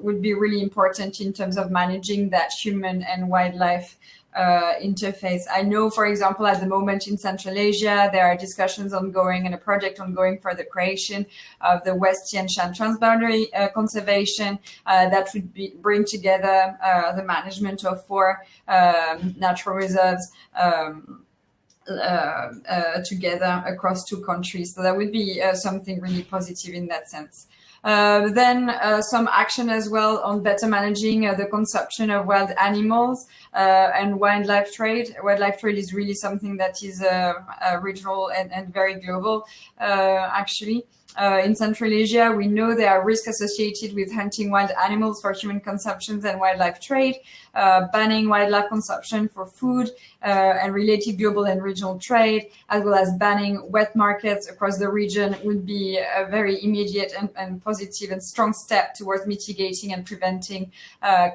would be really important in terms of managing that human and wildlife interface. I know, for example, at the moment in Central Asia, there are discussions ongoing and a project ongoing for the creation of the West Tian Shan Transboundary Conservation that would bring together the management of 4 natural reserves together across 2 countries. So that would be something really positive in that sense. Then some action as well on better managing the consumption of wild animals and wildlife trade. Wildlife trade is really something that is regional and very global, actually. In Central Asia, we know there are risks associated with hunting wild animals for human consumption and wildlife trade, banning wildlife consumption for food and related global and regional trade, as well as banning wet markets across the region would be a very immediate and positive and strong step towards mitigating and preventing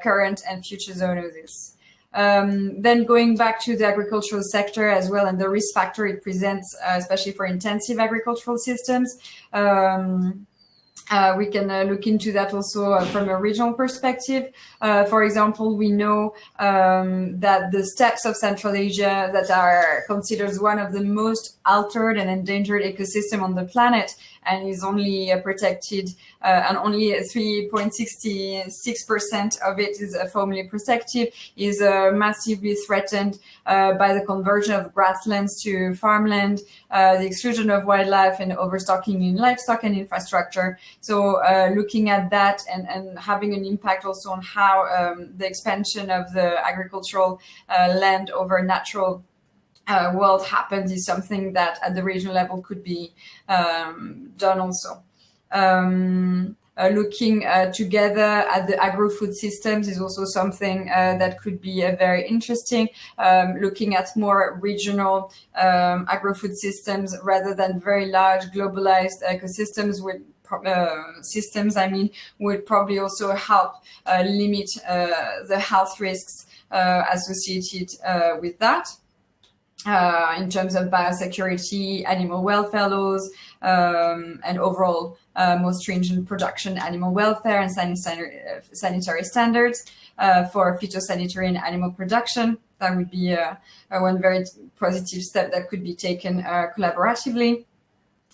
current and future zoonoses. Then going back to the agricultural sector as well and the risk factor it presents, especially for intensive agricultural systems, we can look into that also from a regional perspective. For example, we know that the steppes of Central Asia that are considered one of the most altered and endangered ecosystem on the planet and is only protected and only 3.66% of it is formally protected, is massively threatened by the conversion of grasslands to farmland, the exclusion of wildlife and overstocking in livestock and infrastructure. So looking at that and having an impact also on how the expansion of the agricultural land over natural world happens is something that at the regional level could be done also. Looking together at the agro-food systems is also something that could be very interesting. Looking at more regional agro-food systems rather than very large globalized ecosystems would would probably also help limit the health risks associated with that. In terms of biosecurity, animal welfare laws, and overall more stringent production animal welfare and sanitary standards for phytosanitary and animal production. That would be one very positive step that could be taken collaboratively.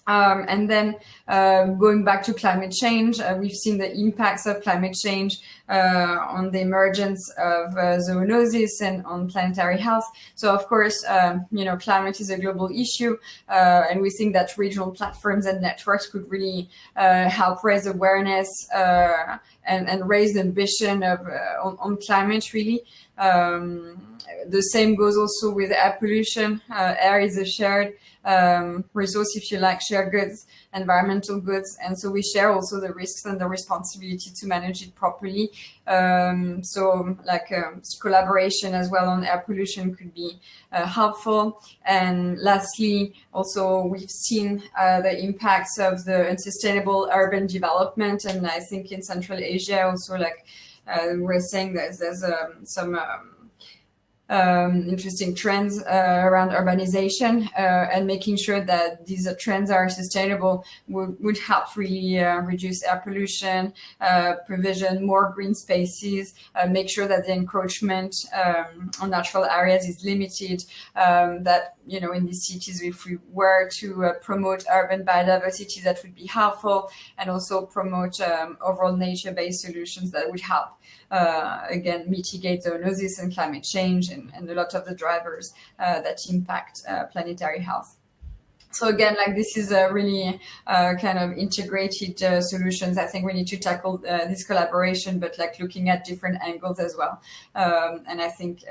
And then going back to climate change, we've seen the impacts of climate change on the emergence of zoonosis and on planetary health. So of course, climate is a global issue, and we think that regional platforms and networks could really help raise awareness and raise the ambition of on climate really. The same goes also with air pollution. Air is a shared resource, if you like, shared goods, environmental goods, and so we share also the risks and the responsibility to manage it properly. Collaboration as well on air pollution could be helpful. And lastly, also we've seen the impacts of the unsustainable urban development, and I think in Central Asia also, we're saying that there's some interesting trends around urbanization, and making sure that these trends are sustainable would help really reduce air pollution, provision more green spaces, make sure that the encroachment on natural areas is limited, that in these cities, if we were to promote urban biodiversity, that would be helpful, and also promote overall nature-based solutions that would help again mitigate zoonosis and climate change and a lot of the drivers that impact planetary health. So again, this is a really kind of integrated solutions. I think we need to tackle this collaboration, but looking at different angles as well. And I think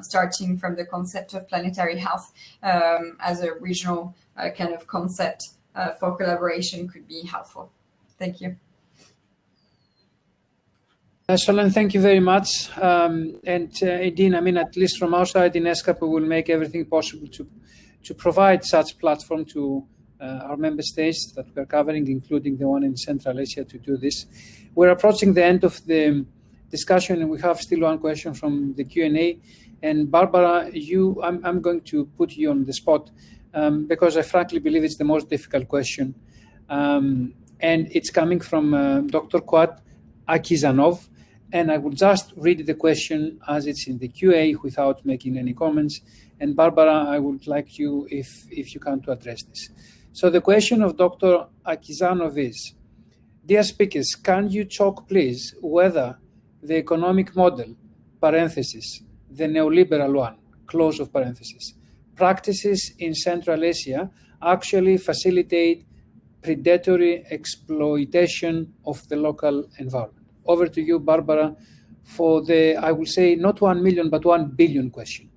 starting from the concept of planetary health as a regional kind of concept for collaboration could be helpful. Thank you. Solène, thank you very much. Edine, at least from our side in ESCAP, we will make everything possible to provide such platform to our member states that we're covering, including the one in Central Asia, to do this. We're approaching the end of the discussion, and we have still one question from the Q&A. And Barbara, I'm going to put you on the spot because I frankly believe it's the most difficult question. And it's coming from Dr. Kuat Akizanov. And I will just read the question as it's in the QA without making any comments. And Barbara, I would like you, if you can, to address this. So the question of Dr. Akizanov is, dear speakers, can you talk, please, whether the economic model, parenthesis, the neoliberal one, close of parenthesis, practices in Central Asia actually facilitate predatory exploitation of the local environment? Over to you, Barbara, for the, I will say, not 1 million, but 1 billion question.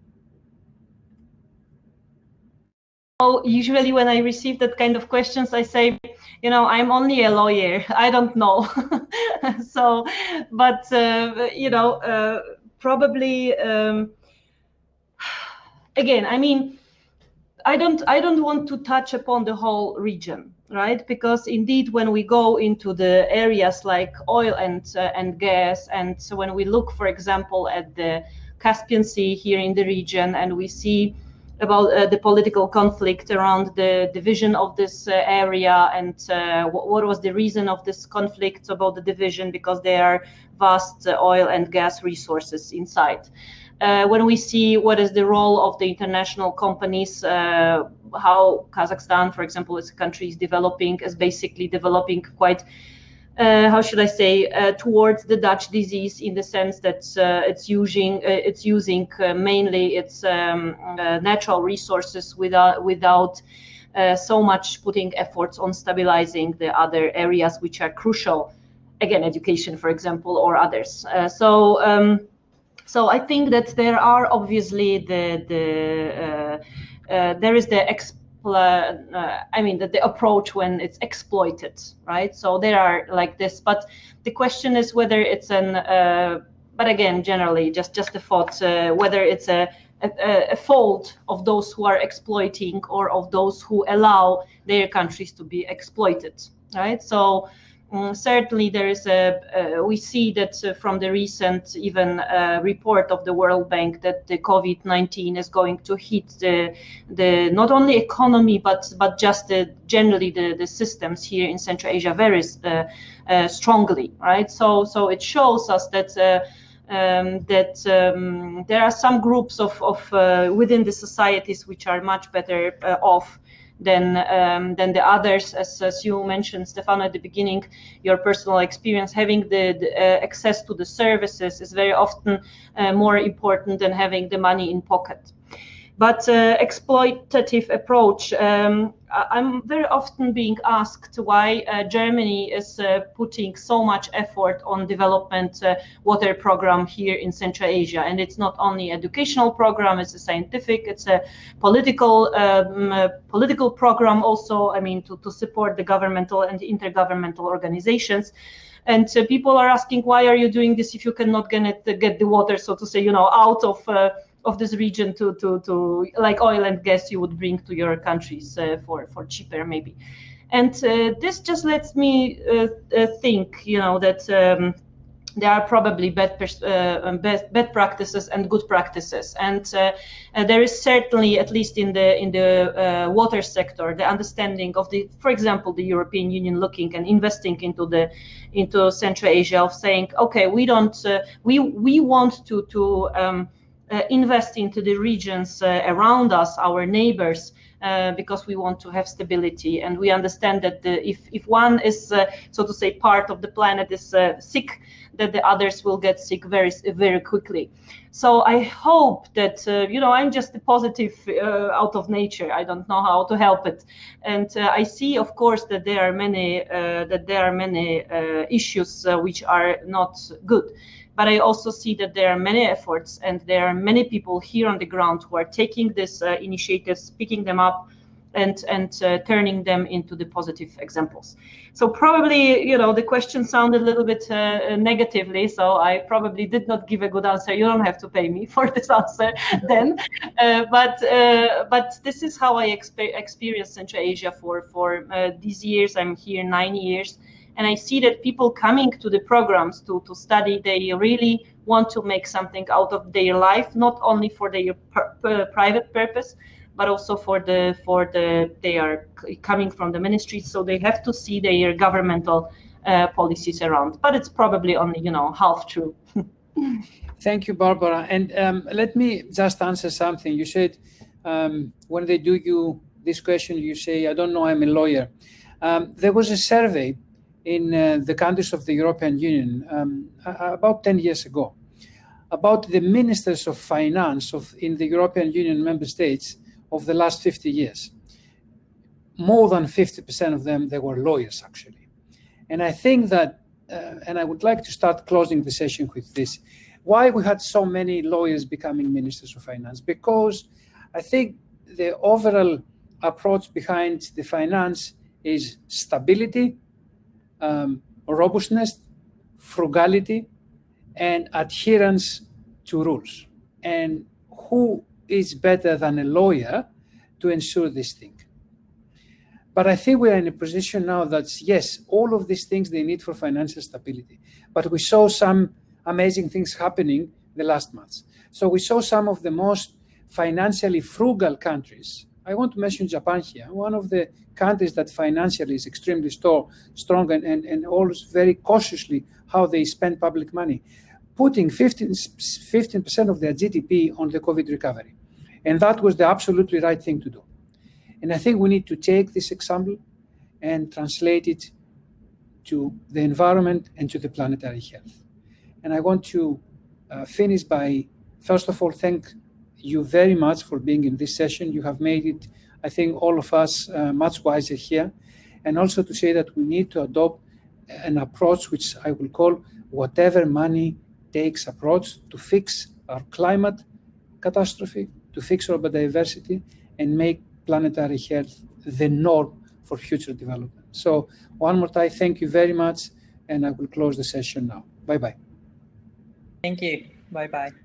usually when I receive that kind of questions, I say, I'm only a lawyer. I don't know. So, but probably again, I mean, I don't want to touch upon the whole region, right? Because indeed, when we go into the areas like oil and gas, and so when we look, for example, at the Caspian Sea here in the region, and we see about the political conflict around the division of this area, and what was the reason of this conflict about the division, because there are vast oil and gas resources inside. When we see what is the role of the international companies, how Kazakhstan, for example, as a country is developing, is basically developing quite, how should I say, towards the Dutch disease, in the sense that it's using mainly its natural resources without so much putting efforts on stabilizing the other areas which are crucial, again, education, for example, or others. So I think that there are obviously there is the the approach when it's exploited, right? So there are like this, but the question is whether it's but again, generally, just a thought, whether it's a fault of those who are exploiting or of those who allow their countries to be exploited, right? So. Certainly, there is we see that from the recent even report of the World Bank that the COVID-19 is going to hit the not only economy but just generally the systems here in Central Asia very strongly, right? So it shows us that there are some groups of within the societies which are much better off than the others, as you mentioned, Stefano, at the beginning. Your personal experience, having the access to the services is very often more important than having the money in pocket. But exploitative approach, I'm very often being asked why Germany is putting so much effort on development water program here in Central Asia. And it's not only educational program, it's a scientific, it's a political program also, I mean, to support the governmental and intergovernmental organizations. And people are asking, why are you doing this if you cannot get the water, so to say, out of this region to like oil and gas you would bring to your countries for cheaper maybe. And this just lets me think, that there are probably bad practices and good practices, and there is certainly, at least in the water sector, the understanding of for example, the European Union looking and investing into Central Asia, of saying, okay, we want to invest into the regions around us, our neighbors, because we want to have stability, and we understand that if one is, so to say, part of the planet is sick, that the others will get sick very, very quickly. So I hope that I'm just a positive out of nature. I don't know how to help it, and I see, of course, that there are many issues which are not good. But I also see that there are many efforts and there are many people here on the ground who are taking this initiatives, picking them up, and turning them into the positive examples. So probably, the question sounded a little bit negatively, so I probably did not give a good answer. You don't have to pay me for this answer then. But this is how I experienced Central Asia for these years. I'm here 9 years. And I see that people coming to the programs to study, they really want to make something out of their life, not only for their private purpose, but also they are coming from the ministry, so they have to see their governmental policies around. But it's probably only, half true. Thank you, Barbara. And let me just answer something. You said when they do you this question, you say, I don't know, I'm a lawyer. There was a survey in the countries of the European Union about 10 years ago about the ministers of finance in the European Union member states of the last 50 years. More than 50% of them, they were lawyers, actually. And I think that, and I would like to start closing the session with this, why we had so many lawyers becoming ministers of finance, because I think the overall approach behind the finance is stability, robustness, frugality, and adherence to rules. And who is better than a lawyer to ensure this thing? But I think we are in a position now that, yes, all of these things they need for financial stability. But we saw some amazing things happening the last months. So we saw some of the most financially frugal countries. I want to mention Japan here, one of the countries that financially is extremely strong and always very cautiously how they spend public money, putting 15% of their GDP on the COVID recovery. And that was the absolutely right thing to do. And I think we need to take this example and translate it to the environment and to the planetary health. And I want to finish by, first of all, thank you very much for being in this session. You have made it, I think, all of us much wiser here. And also to say that we need to adopt an approach which I will call whatever money takes approach to fix our climate catastrophe, to fix our biodiversity, and make planetary health the norm for future development. So one more time, thank you very much, and I will close the session now. Bye-bye. Thank you. Bye-bye.